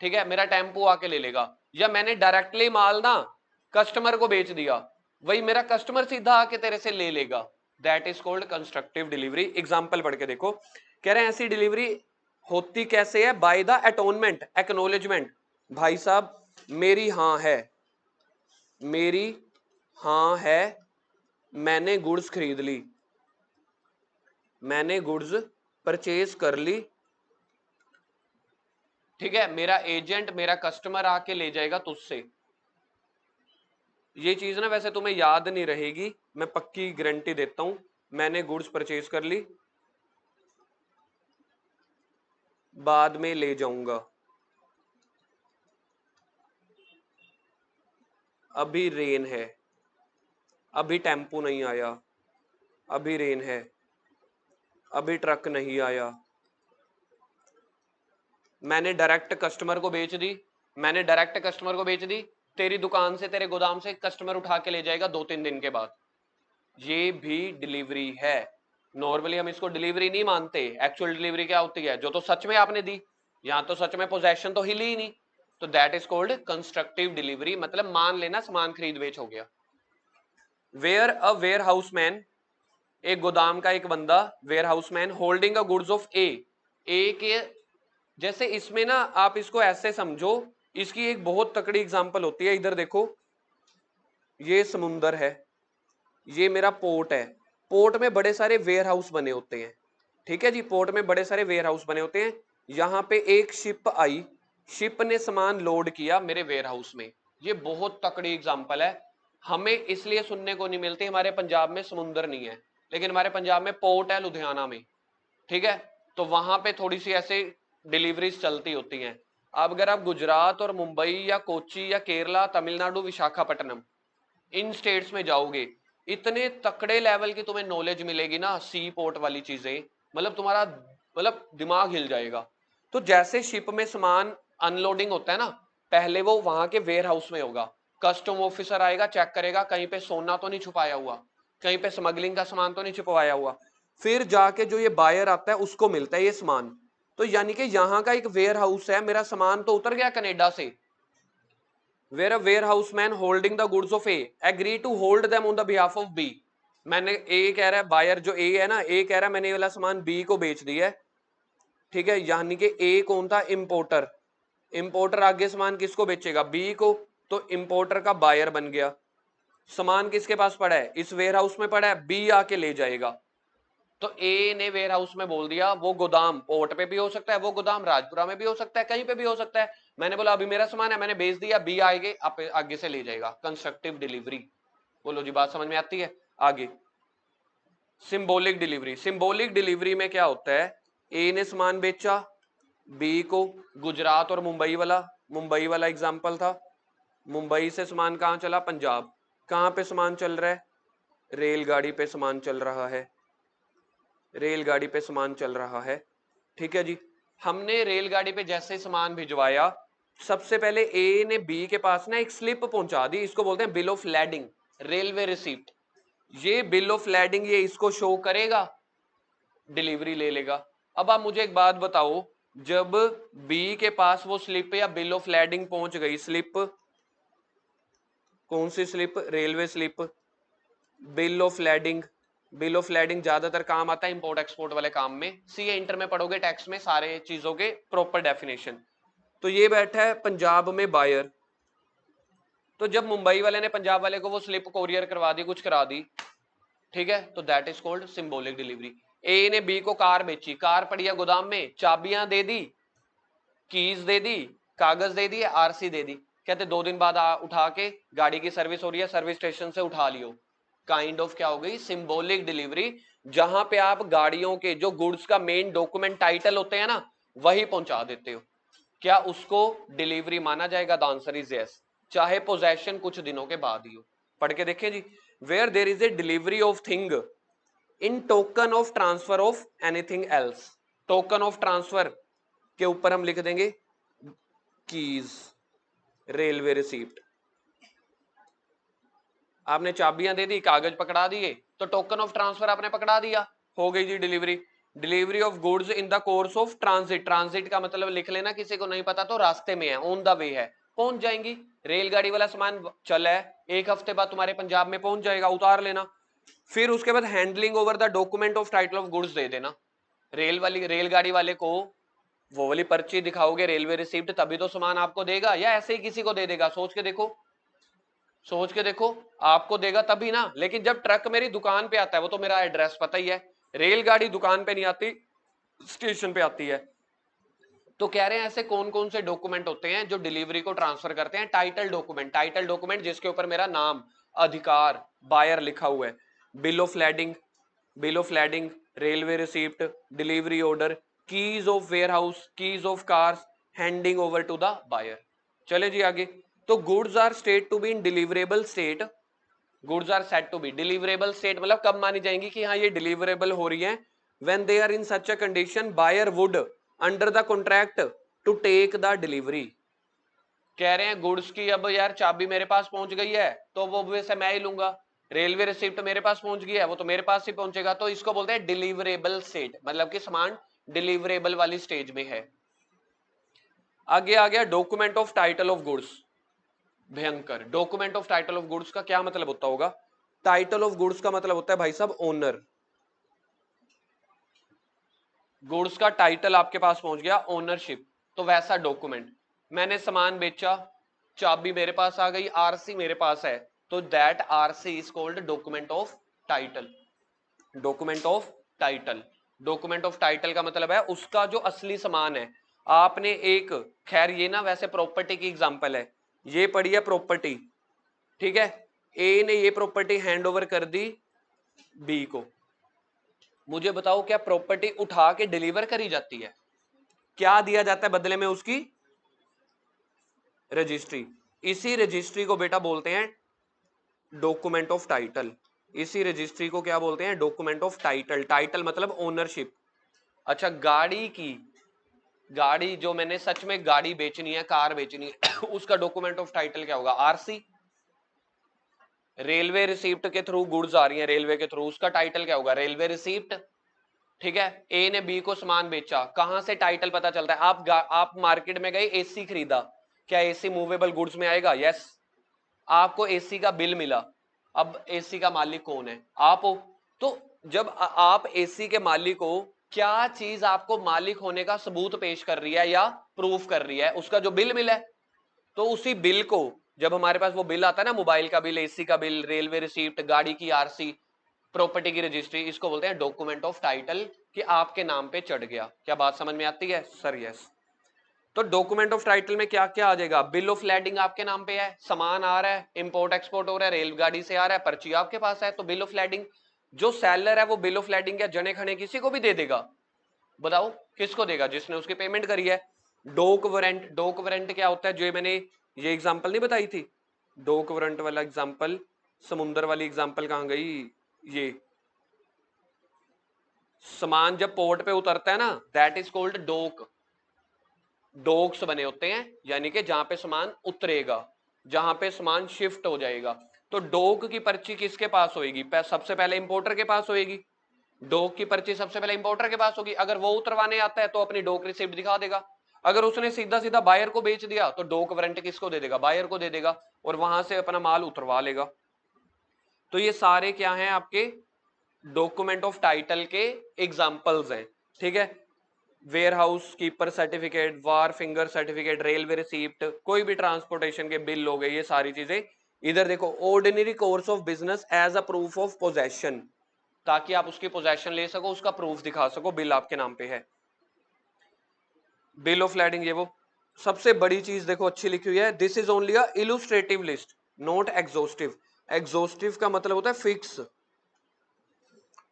ठीक है, मेरा टेम्पू आके ले लेगा, या मैंने डायरेक्टली माल ना कस्टमर को बेच दिया, वही मेरा कस्टमर सीधा आके तेरे से ले लेगा, that is called constructive delivery. Example पढ़ के देखो, कह रहे हैं ऐसी डिलीवरी होती कैसे है? बाय द अटोनमेंट, एक्नोलेजमेंट, भाई साहब मेरी हाँ है, मेरी हाँ है, मैंने गुड्स खरीद ली, मैंने गुड्स परचेज कर ली, ठीक है, मेरा एजेंट मेरा कस्टमर आके ले जाएगा तुझसे। ये चीज ना वैसे तुम्हें याद नहीं रहेगी, मैं पक्की गारंटी देता हूं, मैंने गुड्स परचेज कर ली, बाद में ले जाऊंगा, अभी रेन है, अभी टेम्पो नहीं आया, अभी रेन है, अभी ट्रक नहीं आया, मैंने डायरेक्ट कस्टमर को बेच दी, मैंने डायरेक्ट कस्टमर को बेच दी, तेरी दुकान से तेरे गोदाम से कस्टमर उठा के ले जाएगा 2-3 दिन के बाद, ये भी डिलीवरी है। नॉर्मली हम इसको डिलीवरी नहीं मानते, एक्चुअल डिलीवरी क्या होती है? जो तो सच में आपने दी, यहां तो सच में पोजेशन तो हिली ही नहीं, तो that is called constructive delivery, मतलब मान लेना सामान खरीद बेच हो गया। Ware a warehouse man, एक गोदाम का एक बंदा, warehouse man holding a goods of A, A के जैसे इसमें ना आप इसको ऐसे समझो, इसकी एक बहुत तकड़ी एग्जांपल होती है, इधर देखो, ये समुंदर है, ये मेरा पोर्ट है, पोर्ट में बड़े सारे वेयर हाउस बने होते हैं, ठीक है जी, पोर्ट में बड़े सारे वेयर हाउस बने होते हैं, यहां पे एक शिप आई, शिप ने सामान लोड किया मेरे वेयर हाउस में, ये बहुत तकड़ी एग्जांपल है, हमें इसलिए सुनने को नहीं मिलती, हमारे पंजाब में समुंदर नहीं है, लेकिन हमारे पंजाब में पोर्ट है लुधियाना में, ठीक है, तो वहां पे थोड़ी सी ऐसे डिलीवरीज चलती होती हैं। अब अगर आप गुजरात और मुंबई या कोची या केरला, तमिलनाडु, विशाखापट्टनम, इन स्टेट्स में जाओगे, इतने तकड़े लेवल की तुम्हें नॉलेज मिलेगी ना सी पोर्ट वाली चीजें, मतलब तुम्हारा मतलब दिमाग हिल जाएगा। तो जैसे शिप में सामान अनलोडिंग होता है ना, पहले वो वहां के वेयर हाउस में होगा, कस्टम ऑफिसर आएगा, चेक करेगा कहीं पे सोना तो नहीं छुपाया हुआ, कहीं पे स्मगलिंग का सामान तो नहीं छुपवाया हुआ, फिर जाके जो ये बायर आता है उसको मिलता है ये सामान, तो यानी कि यहाँ का एक वेयर हाउस है, मेरा सामान तो उतर गया कनाडा से, where a warehouse man holding the goods of A agree to hold them on the behalf of B, मैंने A कह रहा है, बायर जो A है ना, A कह रहा है मैंने ये वाला सामान B को बेच दिया है, ठीक है, यानी कि A कौन था? इंपोर्टर, इंपोर्टर आगे सामान किसको बेचेगा? B को, तो इंपोर्टर का बायर बन गया, सामान किसके पास पड़ा है? इस वेयर हाउस में पड़ा है, B आके ले जाएगा, तो ए ने वेयर हाउस में बोल दिया, वो गोदाम पोर्ट पे भी हो सकता है, वो गोदाम राजपुरा में भी हो सकता है, कहीं पे भी हो सकता है, मैंने बोला अभी मेरा सामान है, मैंने बेच दिया, बी आएंगे आगे से ले जाएगा, कंस्ट्रक्टिव डिलीवरी। बोलो जी, बात समझ में आती है? आगे सिंबॉलिक डिलीवरी, सिंबॉलिक डिलीवरी में क्या होता है? ए ने सामान बेचा बी को, गुजरात और मुंबई वाला एग्जाम्पल था, मुंबई से सामान कहाँ चला? पंजाब, कहाँ पे सामान चल रहा है? रेलगाड़ी पे सामान चल रहा है, रेलगाड़ी पे सामान चल रहा है, ठीक है जी, हमने रेलगाड़ी पे जैसे सामान भिजवाया, सबसे पहले ए ने बी के पास ना एक स्लिप पहुंचा दी, इसको बोलते हैं bill of lading, railway receipt, ये बिल ऑफ लैडिंग ये इसको शो करेगा, डिलीवरी ले लेगा। अब आप मुझे एक बात बताओ, जब बी के पास वो स्लिप या बिल ऑफ लैडिंग पहुंच गई, स्लिप कौन सी slip? Railway slip, bill of lading, bill of lading ज्यादातर काम आता है इंपोर्ट एक्सपोर्ट वाले काम में, सीए इंटर में पढ़ोगे टैक्स में सारे चीजों के प्रॉपर डेफिनेशन। तो ये बैठा है पंजाब में बायर, तो जब मुंबई वाले ने पंजाब वाले को वो स्लिप कोरियर करवा दी, कुछ करा दी, ठीक है, तो that is called symbolic delivery. A ने बी को कार बेची, कार पड़ी है गोदाम में, चाबियां दे दी, कीज दे दी, कागज दे दिए, आरसी दे दी, कहते 2 दिन बाद उठा के गाड़ी की सर्विस हो रही है, सर्विस स्टेशन से उठा लियो। काइंड ऑफ क्या हो गई, सिंबॉलिक डिलीवरी, जहां पे आप गाड़ियों के जो गुड्स का मेन डॉक्यूमेंट टाइटल होते हैं ना, वही पहुंचा देते हो। क्या उसको डिलीवरी माना जाएगा? द आंसर इज यस, चाहे पोजेशन कुछ दिनों के बाद ही हो। पढ़ के देखें जी, where there is a delivery of thing in token of transfer of anything else. Token of transfer के ऊपर हम लिख देंगे कीज, रेलवे रिसीप्ट। आपने चाबियां दे दी, कागज पकड़ा दिए, तो टोकन ऑफ ट्रांसफर आपने पकड़ा दिया, हो गई जी delivery. Delivery of goods in the course of transit, transit का मतलब लिख लेना, किसी को नहीं पता तो रास्ते में है, ऑन द वे है, पहुंच जाएंगी। रेलगाड़ी वाला सामान चला है, 1 हफ्ते बाद तुम्हारे पंजाब में पहुंच जाएगा, उतार लेना। फिर उसके बाद handling over the document of title of goods दे देना। रेलगाड़ी वाले को वो वाली पर्ची दिखाओगे, रेलवे रिसिप्ट, तभी तो सामान आपको देगा, या ऐसे ही किसी को दे देगा? सोच के देखो, सोच के देखो, आपको देगा तभी ना। लेकिन जब ट्रक मेरी दुकान पे आता है, वो तो मेरा एड्रेस पता ही है। रेलगाड़ी दुकान पे नहीं आती, स्टेशन पे आती है। तो कह रहे हैं ऐसे कौन कौन से डॉक्यूमेंट होते हैं जो डिलीवरी को ट्रांसफर करते हैं? टाइटल डॉक्यूमेंट, टाइटल डॉक्यूमेंट जिसके ऊपर मेरा नाम, अधिकार, बायर लिखा हुआ है। Bill of lading, bill of lading, railway receipt, delivery order, keys of warehouse, keys of cars, handing over to the buyer. चले जी आगे। तो goods are state to be in deliverable state, goods are set to be deliverable state, मतलब कब मानी जाएंगी कि हाँ ये डिलीवरेबल हो रही है? When they are in such a condition buyer would under the contract to take the delivery. कह रहे हैं गुड्स की, अब यार चाबी मेरे पास पहुंच गई है तो वो वैसे मैं ही लूंगा, रेलवे रिसिप्ट मेरे पास पहुंच गया है वो तो मेरे पास ही पहुंचेगा, तो इसको बोलते हैं डिलीवरेबल स्टेट, मतलब कि सामान डिलीवरेबल वाली स्टेज में है। आगे आ गया document of title of goods, भयंकर। Document of title of goods का क्या मतलब होता होगा? टाइटल ऑफ गुड्स का मतलब होता है भाई साहब ओनर। गुड्स का टाइटल आपके पास पहुंच गया, ओनरशिप, तो वैसा डॉक्यूमेंट। मैंने सामान बेचा, चाबी मेरे पास आ गई, आरसी मेरे पास है, तो that RC is called document of title. Document of title, document of title का मतलब है उसका जो असली सामान है। आपने एक, खैर ये ना वैसे प्रॉपर्टी की एग्जांपल है, ये पड़ी है प्रॉपर्टी, ठीक है, ए ने ये प्रॉपर्टी हैंड ओवर कर दी बी को। मुझे बताओ क्या प्रॉपर्टी उठा के डिलीवर करी जाती है? क्या दिया जाता है बदले में? उसकी रजिस्ट्री। इसी रजिस्ट्री को बेटा बोलते हैं डॉक्यूमेंट ऑफ टाइटल। इसी रजिस्ट्री को क्या बोलते हैं? Document of title. टाइटल मतलब ओनरशिप। अच्छा, गाड़ी की, गाड़ी जो मैंने सच में गाड़ी बेचनी है, कार बेचनी है उसका डॉक्यूमेंट ऑफ टाइटल क्या होगा? आरसी। रेलवे रिसिप्ट के थ्रू गुड्स आ रही है रेलवे के थ्रू, उसका टाइटल क्या होगा? Railway receipt. ठीक है, ए ने बी को सामान बेचा, कहां से टाइटल पता चलता है? आप मार्केट में गए, एसी खरीदा, क्या एसी मूवेबल गुड्स में आएगा? यस। आपको एसी का बिल मिला, अब एसी का मालिक कौन है? आप हो। तो जब आप एसी के मालिक हो, क्या चीज आपको मालिक होने का सबूत पेश कर रही है या प्रूफ कर रही है? उसका जो बिल मिला है। तो उसी बिल को, जब हमारे पास वो बिल आता है ना, मोबाइल का बिल, एसी का बिल, रेलवे रिसीप्ट, गाड़ी की आरसी, प्रॉपर्टी की रजिस्ट्री, इसको बोलते हैं डॉक्यूमेंट ऑफ टाइटल, कि आपके नाम पे चढ़ गया। क्या बात समझ में आती है सर? यस। तो डॉक्यूमेंट ऑफ टाइटल में क्या क्या आ जाएगा? बिल ऑफ लैंडिंग आपके नाम पे है, सामान आ रहा है, इंपोर्ट एक्सपोर्ट हो रहा है, रेलगाड़ी से आ रहा है, पर्ची आपके पास है, तो बिल ऑफ लैंडिंग। जो सेलर है वो बिल ऑफ लैंडिंग या जने खने किसी को भी दे देगा। बताओ किसको देगा? जिसने उसकी पेमेंट करी है। डोक वारंट, डोक वारंट क्या होता है? जो मैंने ये एग्जांपल नहीं बताई थी, डोक वारंट वाला एग्जांपल, समुंदर वाली एग्जांपल कहां गई? ये सामान जब पोर्ट पे उतरता है ना, दैट इज कॉल्ड डोक। डोक्स बने होते हैं, यानी कि जहां पे सामान उतरेगा, जहां पे सामान शिफ्ट हो जाएगा। तो डोक की पर्ची किसके पास होगी? सबसे पहले इंपोर्टर के पास होगी। डोक की पर्ची सबसे पहले इंपोर्टर के पास होगी। अगर वो उतरवाने आता है तो अपनी डोक रिसिप्ट दिखा देगा। अगर उसने सीधा सीधा बायर को बेच दिया तो डोक वारंट किसको दे देगा? बायर को दे देगा, और वहां से अपना माल उतरवा लेगा। तो ये सारे क्या हैं? आपके डॉक्यूमेंट ऑफ टाइटल के एग्जाम्पल्स हैं। ठीक है, warehouse keeper certificate, wharfinger certificate, railway receipt, कोई भी ट्रांसपोर्टेशन के बिल हो गए, ये सारी चीजें इधर देखो। Ordinary course of business as a proof of possession, ताकि आप उसकी पोजेशन ले सको, उसका प्रूफ दिखा सको, बिल आपके नाम पे है। बिल ऑफ लैडिंग, ये वो सबसे बड़ी चीज देखो अच्छी लिखी हुई है, this is only a illustrative list not exhaustive. Exhaustive का मतलब होता है फिक्स,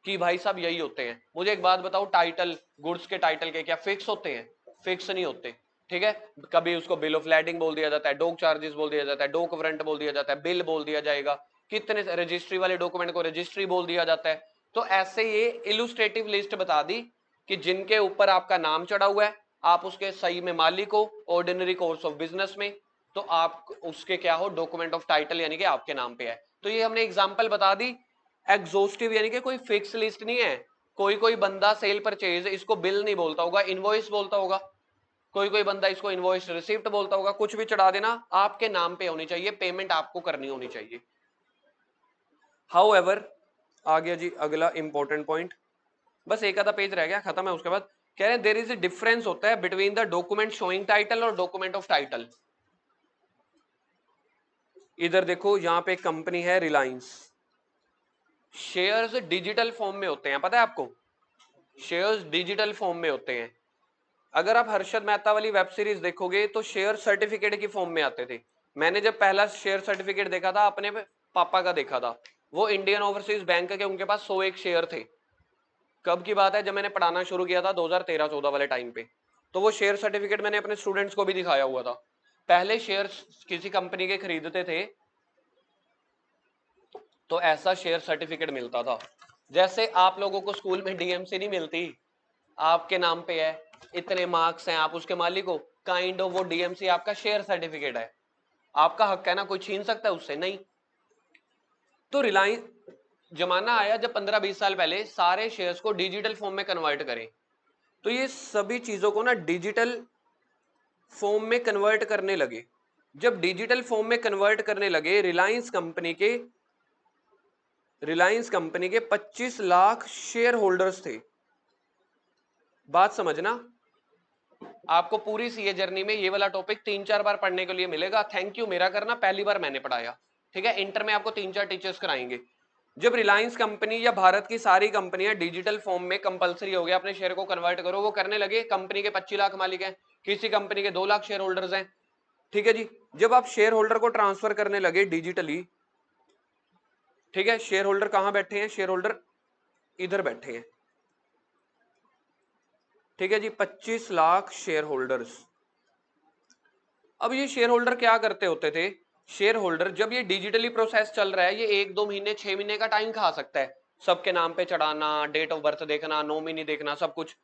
कि भाई साहब यही होते हैं। मुझे एक बात बताओ, टाइटल, गुड्स के टाइटल के क्या फिक्स होते हैं? फिक्स नहीं होते, ठीक है। कभी उसको बिल ऑफ लैडिंग बोल दिया जाता है, डॉक चार्जेस बोल दिया जाता है, डॉक वारंट बोल दिया जाता है, बिल बोल दिया जाएगा, कितने रजिस्ट्री वाले डॉक्यूमेंट को रजिस्ट्री बोल दिया जाता है। तो ऐसे ये इलुस्ट्रेटिव लिस्ट बता दी कि जिनके ऊपर आपका नाम चढ़ा हुआ है, आप उसके सही में मालिक हो, ऑर्डिनरी कोर्स ऑफ बिजनेस में, तो आप उसके क्या हो, डॉक्यूमेंट ऑफ टाइटल यानी कि आपके नाम पे है। तो ये हमने एग्जांपल बता दी। एग्जॉस्टिव यानी कि कोई फिक्स लिस्ट नहीं है। कोई कोई बंदा सेल परचेज इसको बिल नहीं बोलता होगा, इनवॉइस बोलता होगा। कोई कोई बंदा इसको इनवॉइस रिसिप्ट बोलता होगा। कुछ भी चढ़ा देना, आपके नाम पे होनी चाहिए, पेमेंट आपको करनी होनी चाहिए। हाउएवर, आ गया जी अगला इंपॉर्टेंट पॉइंट, बस एक आधा पेज रह गया, खत्म है। उसके बाद कह रहे हैं देयर इज अ डिफरेंस होता है between the document showing title और डॉक्यूमेंट ऑफ टाइटल। इधर देखो, यहां पे कंपनी है रिलायंस, शेयर्स डिजिटल फॉर्म में होते हैं, पता है आपको? शेयर्स डिजिटल फॉर्म में होते हैं। अगर आप हर्षद मेहता वाली वेब सीरीज देखोगे तो शेयर सर्टिफिकेट की फॉर्म में आते थे। मैंने जब पहला शेयर सर्टिफिकेट देखा था, अपने पापा का देखा था, वो इंडियन ओवरसीज बैंक के, उनके पास 101 शेयर थे। कब की बात है, जब मैंने पढ़ाना शुरू किया था 2013-14 वाले टाइम पे। तो वो शेयर सर्टिफिकेट मैंने अपने स्टूडेंट्स को भी दिखाया हुआ था। पहले शेयर किसी कंपनी के खरीदते थे तो ऐसा शेयर सर्टिफिकेट मिलता था। जैसे आप लोगों को स्कूल में डीएमसी नहीं मिलती, आपके नाम पे है, इतने मार्क्स हैं, आप उसके मालिक हो, काइंड ऑफ वो डीएमसी आपका शेयर सर्टिफिकेट है। आपका हक है ना, कोई छीन सकता है उससे? नहीं। तो रिलायंस, जमाना आया जब 15-20 साल पहले सारे शेयर्स को डिजिटल फॉर्म में कन्वर्ट करें। तो ये सभी चीजों को ना डिजिटल फॉर्म में कन्वर्ट करने लगे। जब डिजिटल फॉर्म में कन्वर्ट करने लगे, रिलायंस कंपनी के 25 लाख शेयर होल्डर्स थे। बात समझना, आपको पूरी सीए जर्नी में ये वाला टॉपिक 3-4 बार पढ़ने के लिए मिलेगा। थैंक यू मेरा करना, पहली बार मैंने पढ़ाया, ठीक है। इंटर में आपको 3-4 टीचर्स कराएंगे। जब रिलायंस कंपनी या भारत की सारी कंपनियां डिजिटल फॉर्म में कंपलसरी हो गया अपने शेयर को कन्वर्ट करो, वो करने लगे। कंपनी के 25 लाख मालिक हैं, किसी कंपनी के 2 लाख शेयर होल्डर्स हैं, ठीक है जी। जब आप शेयर होल्डर को ट्रांसफर करने लगे डिजिटली, ठीक है, शेयर होल्डर कहां बैठे हैं? शेयर होल्डर इधर बैठे हैं, ठीक है जी, 25 लाख शेयर होल्डर्स। अब ये शेयर होल्डर क्या करते होते थे? शेयर होल्डर, जब ये डिजिटली प्रोसेस चल रहा है, ये 1-2 महीने 6 महीने का टाइम खा सकता है, सबके नाम पे चढ़ाना, डेट ऑफ बर्थ देखना, नॉमिनी देखना, सब कुछ।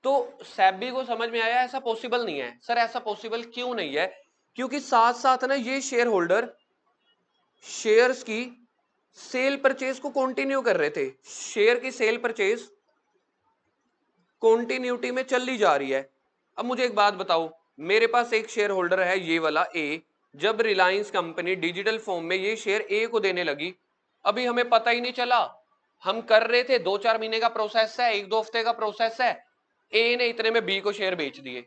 तो सेबी को समझ में आया ऐसा पॉसिबल नहीं है। सर ऐसा पॉसिबल क्यों नहीं है? क्योंकि साथ साथ ना ये शेयर होल्डर शेयर्स की सेल परचेज को कंटिन्यू कर रहे थे। शेयर की सेल परचेज कॉन्टिन्यूटी में चली जा रही है। अब मुझे एक बात बताओ, मेरे पास एक शेयर होल्डर है ये वाला ए, जब रिलायंस कंपनी डिजिटल फॉर्म में ये शेयर ए को देने लगी, अभी हमें पता ही नहीं चला। हम कर रहे थे, 2-4 महीने का प्रोसेस है, 1-2 हफ्ते का प्रोसेस है, ए ने इतने में बी को शेयर बेच दिए।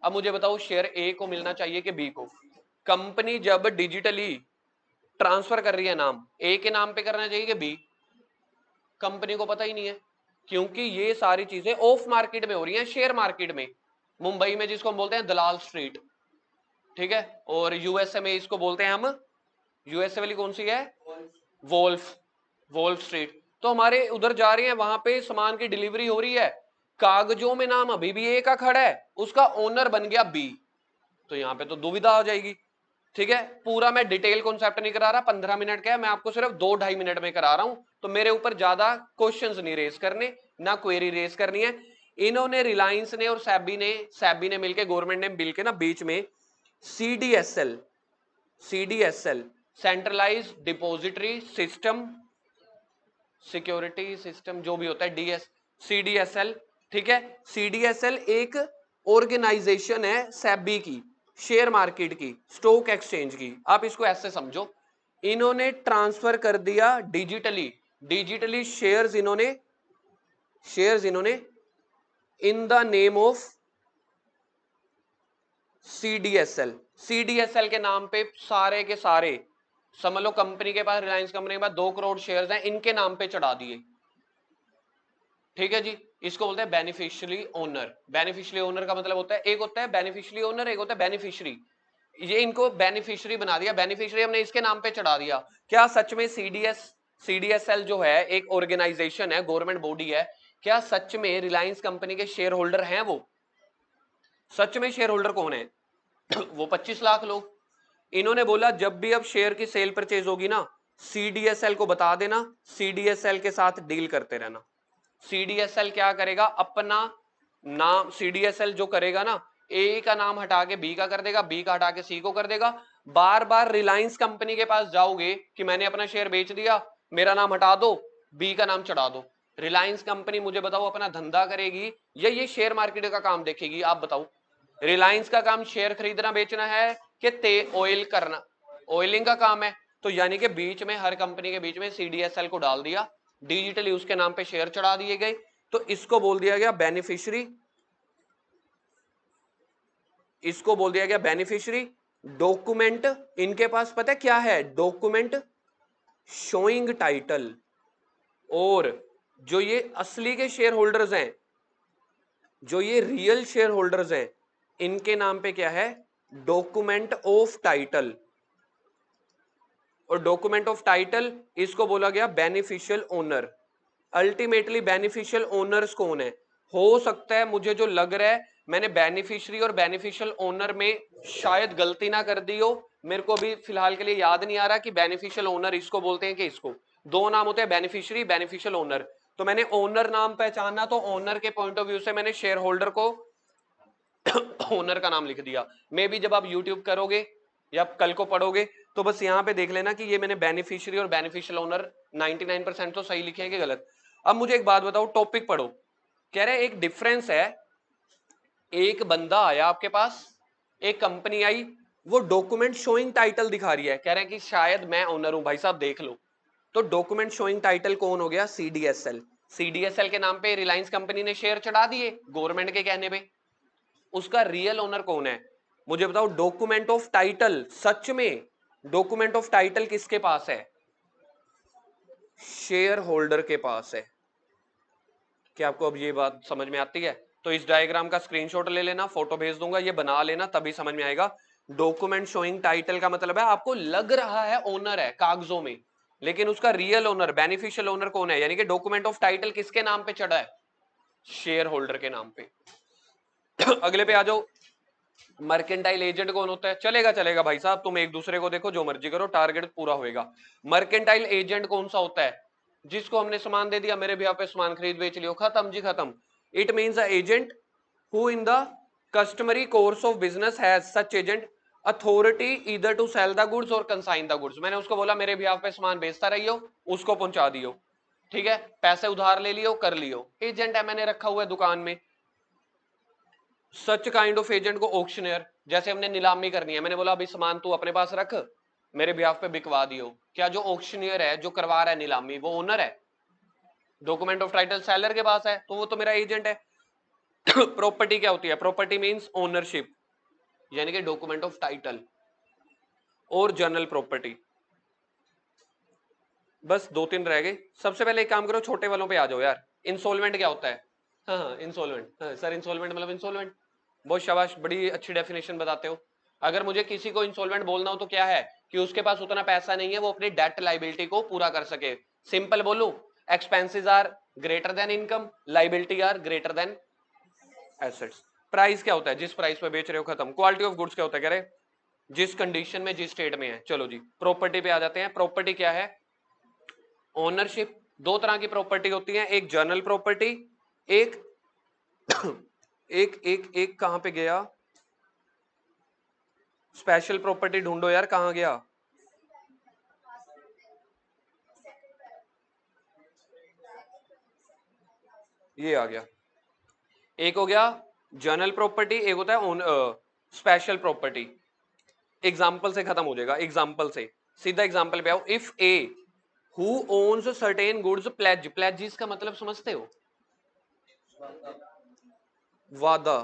अब मुझे बताओ, शेयर ए को मिलना चाहिए कि बी को? कंपनी जब डिजिटली ट्रांसफर कर रही है, नाम ए के नाम पे करना चाहिए कि बी? कंपनी को पता ही नहीं है, क्योंकि ये सारी चीजें ऑफ मार्केट में हो रही हैं, शेयर मार्केट में। मुंबई में जिसको हम बोलते हैं दलाल स्ट्रीट, ठीक है, और यूएसए में इसको बोलते हैं हम, यूएसए वाली कौन सी है? Wall Street. तो हमारे उधर जा रहे हैं, वहां पे सामान की डिलीवरी हो रही है, कागजों में नाम अभी भी ए का खड़ा है, उसका ओनर बन गया बी, तो यहां पे तो दुविधा आ जाएगी, ठीक है। पूरा मैं डिटेल कॉन्सेप्ट नहीं करा रहा, 15 मिनट का है, मैं आपको सिर्फ 2-2.5 मिनट में करा रहा हूं, तो मेरे ऊपर ज्यादा क्वेश्चंस नहीं रेस करने, ना क्वेरी रेस करनी है। इन्होंने, रिलायंस ने और सैबी ने मिलकर, गवर्नमेंट ने मिल के ना बीच में CDSL centralize depository system, security system जो भी होता है, सीडीएसएल, ठीक है। सीडीएसएल एक ऑर्गेनाइजेशन है सैबी की, शेयर मार्केट की, स्टॉक एक्सचेंज की। आप इसको ऐसे समझो, इन्होंने ट्रांसफर कर दिया डिजिटली शेयर्स इन्होंने in the name of CDSL। CDSL के नाम पे सारे के सारे समझ लो कंपनी के पास, रिलायंस कंपनी के पास 2 करोड़ शेयर्स हैं, इनके नाम पे चढ़ा दिए। ठीक है जी, इसको बोलते हैं बेनिफिशियरी ओनर। बेनिफिशियरी ओनर का मतलब होता है, एक होता है बेनिफिशियरी ओनर, एक होता है बेनिफिशियरी। ये इनको बेनिफिशियरी बना दिया, बेनिफिशियरी हमने इसके नाम पे चढ़ा दिया। क्या सच में CDSL जो है एक ऑर्गेनाइजेशन है, गवर्नमेंट बॉडी है, क्या सच में रिलायंस कंपनी के शेयर होल्डर हैं वो? सच में शेयर होल्डर कौन है? वो 25 लाख लोग। इन्होंने बोला जब भी अब शेयर की सेल परचेज होगी ना, CDSL को बता देना, CDSL के साथ डील करते रहना। CDSL क्या करेगा, अपना नाम CDSL जो करेगा ना, ए का नाम हटा के बी का कर देगा, बी का हटा के सी को कर देगा। बार बार रिलायंस कंपनी के पास जाओगे कि मैंने अपना शेयर बेच दिया, मेरा नाम हटा दो, बी का नाम चढ़ा दो। रिलायंस कंपनी मुझे बताओ अपना धंधा करेगी या ये शेयर मार्केट का काम देखेगी? आप बताओ। रिलायंस का काम शेयर खरीदना बेचना है कि ऑयल करना, ऑयलिंग का काम है। तो यानी कि बीच में, हर कंपनी के बीच में CDSL को डाल दिया, डिजिटली उसके नाम पे शेयर चढ़ा दिए गए, तो इसको बोल दिया गया बेनिफिशियरी। इसको बोल दिया गया बेनिफिशियरी। डॉक्यूमेंट इनके पास पता है क्या है? Document showing title. और जो ये असली के शेयर होल्डर्स हैं, जो ये रियल शेयर होल्डर्स हैं, इनके नाम पे क्या है? Document of title. और डॉक्यूमेंट ऑफ टाइटल इसको बोला गया beneficial owner. Ultimately beneficial owners कौन है? हो सकता है, मुझे जो लग रहा है, मैंने बेनिफिशियरी और बेनिफिशियल ओनर में शायद गलती ना कर दी हो। मेरे को भी फिलहाल के लिए याद नहीं आ रहा कि बेनिफिशियल ओनर इसको बोलते हैं कि इसको। दो नाम होते हैं, बेनिफिशियरी, बेनिफिशियल ओनर। तो मैंने ओनर नाम पहचाना, तो ओनर के पॉइंट ऑफ व्यू से मैंने शेयर होल्डर को ओनर का नाम लिख दिया। मे बी जब आप यूट्यूब करोगे या कल को पढ़ोगे तो बस यहां पे देख लेना कि ये मैंने बेनिफिशियरी और बेनिफिशियल ओनर 99% तो सही लिखे हैं कि गलत। अब मुझे एक बात बताओ, टॉपिक पढ़ो। कह रहे एक डिफरेंस है, एक बंदा आया आपके पास, एक कंपनी आई, वो डॉक्यूमेंट शोइंग टाइटल दिखा रही है, कह रहे हैं कि शायद मैं ओनर हूं, भाई साहब देख लो। तो डॉक्यूमेंट शोइंग टाइटल कौन हो गया? CDSL। CDSL के नाम पे रिलायंस कंपनी ने शेयर चढ़ा दिए गवर्नमेंट के कहने पे। उसका रियल ओनर कौन है? मुझे बताओ। डॉक्यूमेंट ऑफ टाइटल, सच में डॉक्यूमेंट ऑफ टाइटल किसके पास है? शेयर होल्डर के पास है। क्या आपको अब ये बात समझ में आती है? तो इस डायग्राम का स्क्रीनशॉट ले लेना, फोटो भेज दूंगा, ये बना लेना, तभी समझ में आएगा। डॉक्यूमेंट शोइंग टाइटल का मतलब है आपको लग रहा है ओनर है कागजों में, लेकिन उसका रियल ओनर, बेनिफिशियल ओनर कौन है? यानी कि डॉक्यूमेंट ऑफ टाइटल किसके नाम पे चढ़ा है? शेयर होल्डर के नाम पे। अगले पे आ जाओ। मर्केंटाइल एजेंट कौन होता है? चलेगा चलेगा भाई साहब, तुम एक दूसरे को देखो, जो मर्जी करो, टारगेट पूरा होएगा। मर्केंटाइल एजेंट कौन सा होता है? जिसको हमने सामान दे दिया, मेरे भी यहाँ पे सामान खरीद बेच लियो, खत्म जी खत्म। It means a agent who in the customary course of business has such agent authority either to sell the goods और कंसाइन द गुड्स। मैंने उसको बोला मेरे भी यहाँ पे सामान बेचता रहियो, उसको पहुंचा दियो, ठीक है, पैसे उधार ले लियो, कर लियो, एजेंट है, मैंने रखा हुआ है दुकान में। सच काइंड ऑफ एजेंट को ऑक्शनियर, जैसे हमने नीलामी करनी है, मैंने बोला अभी सामान तू अपने पास रख, मेरे बिहाफ पे बिकवा दियो। क्या जो ऑक्शनियर है, जो करवा रहा है नीलामी, वो ओनर है? डॉक्यूमेंट ऑफ टाइटल सेलर के पास है, तो वो तो मेरा एजेंट है। प्रॉपर्टी क्या होती है? प्रॉपर्टी मींस ओनरशिप, यानी कि डॉक्यूमेंट ऑफ टाइटल और जनरल प्रॉपर्टी। बस 2-3 रह गए। सबसे पहले एक काम करो, छोटे वालों पे आ जाओ यार। इंसॉल्वेंट क्या होता है? हाँ, इंसॉल्वेंट। हाँ सर, इंसॉल्वेंट मतलब इंसॉल्वेंट। बहुत शाबाश, बड़ी अच्छी डेफिनेशन बताते हो। अगर मुझे किसी को इंसॉल्वेंट बोलना हो तो क्या है कि उसके पास उतना पैसा नहीं है वो अपनी डेट लाइबिलिटी को पूरा कर सके। सिंपल बोलूं, expenses are greater than income, liability are greater than assets. Price क्या होता है? जिस प्राइस पे बेच रहे हो, खत्म। क्वालिटी ऑफ गुड्स क्या होता है? कह रहे जिस कंडीशन में, जिस स्टेट में है। चलो जी, प्रॉपर्टी पे आ जाते हैं। प्रॉपर्टी क्या है? ओनरशिप। दो तरह की प्रॉपर्टी होती है, एक जनरल प्रॉपर्टी, एक एक एक एक कहां पे गया? स्पेशल प्रॉपर्टी ढूंढो यार, कहां गया? ये आ गया। एक हो गया जनरल प्रॉपर्टी, एक होता है स्पेशल प्रॉपर्टी। एग्जाम्पल से खत्म हो जाएगा, एग्जाम्पल से सीधा एग्जाम्पल पे आओ। If A who owns certain goods pledge, pledges का मतलब समझते हो? वादा,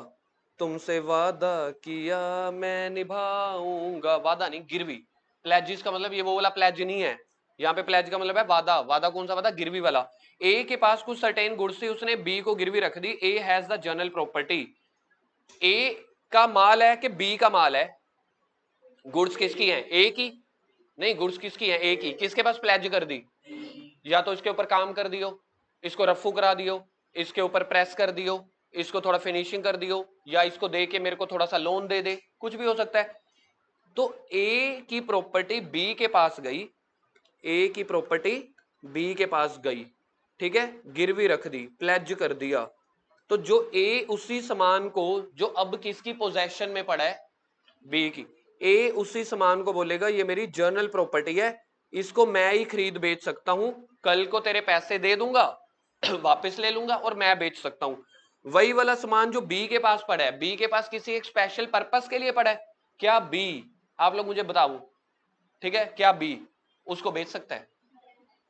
तुमसे वादा किया मैं निभाऊंगा, वादा नहीं गिरवी। प्लेजिस का मतलब ये वो वाला प्लेज नहीं है, यहाँ पे प्लेज का मतलब है वादा। वादा कौन सा वादा? गिरवी वाला। ए के पास कुछ सर्टेन गुड्स थी, उसने बी को गिरवी रख दी। A has the general property. A का माल है कि बी का माल है? गुड्स किसकी है? ए की। नहीं, गुड्स किसकी है? ए की। किसके पास प्लेज कर दी? या तो इसके ऊपर काम कर दियो, इसको रफू करा दियो, इसके ऊपर प्रेस कर दियो, इसको थोड़ा फिनिशिंग कर दियो, या इसको दे के मेरे को थोड़ा सा लोन दे दे, कुछ भी हो सकता है। तो ए की प्रॉपर्टी बी के पास गई, ए की प्रॉपर्टी बी के पास गई, ठीक है, गिरवी रख दी, प्लेज कर दिया। तो जो ए उसी सामान को, जो अब किसकी पोजेशन में पड़ा है? बी की। ए उसी सामान को बोलेगा ये मेरी जर्नल प्रॉपर्टी है, इसको मैं ही खरीद बेच सकता हूं, कल को तेरे पैसे दे दूंगा वापस ले लूंगा और मैं बेच सकता हूं। वही वाला सामान जो बी के पास पड़ा है, बी के पास किसी एक स्पेशल पर्पस के लिए पड़ा है, क्या बी, आप लोग मुझे बताओ, ठीक है, क्या बी उसको बेच सकता है?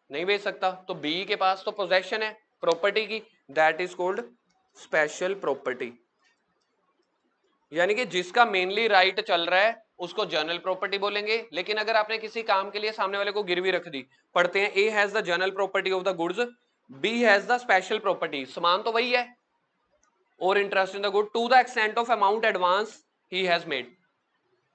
नहीं बेच सकता। तो बी के पास तो पोजेशन है प्रॉपर्टी की, that is called special property. यानी कि जिसका मेनली राइट चल रहा है उसको जनरल प्रॉपर्टी बोलेंगे। लेकिन अगर आपने किसी काम के लिए सामने वाले को गिरवी रख दी, पढ़ते हैं A has the general property of the goods, B has the special property, समान तो वही है, और interest in the good to the extent of amount advance he has made.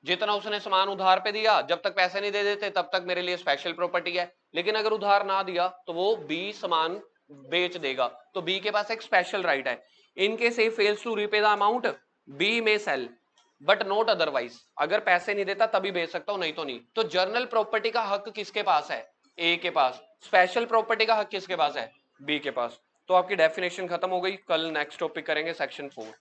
जितना उसने सामान उधार पे दिया, जब तक पैसे नहीं दे देते तब तक मेरे लिए स्पेशल प्रॉपर्टी है, लेकिन अगर उधार ना दिया तो वो बी सामान बेच देगा, तो बी के पास एक स्पेशल राइट है। In case A fails to repay the amount, B may sell but not otherwise. अगर पैसे नहीं देता तभी बेच सकता हूं, नहीं तो नहीं। तो जर्नल प्रॉपर्टी का हक किसके पास है? ए के पास। स्पेशल प्रॉपर्टी का हक किसके पास है? बी के पास। तो आपकी डेफिनेशन खत्म हो गई। कल नेक्स्ट टॉपिक करेंगे सेक्शन 4।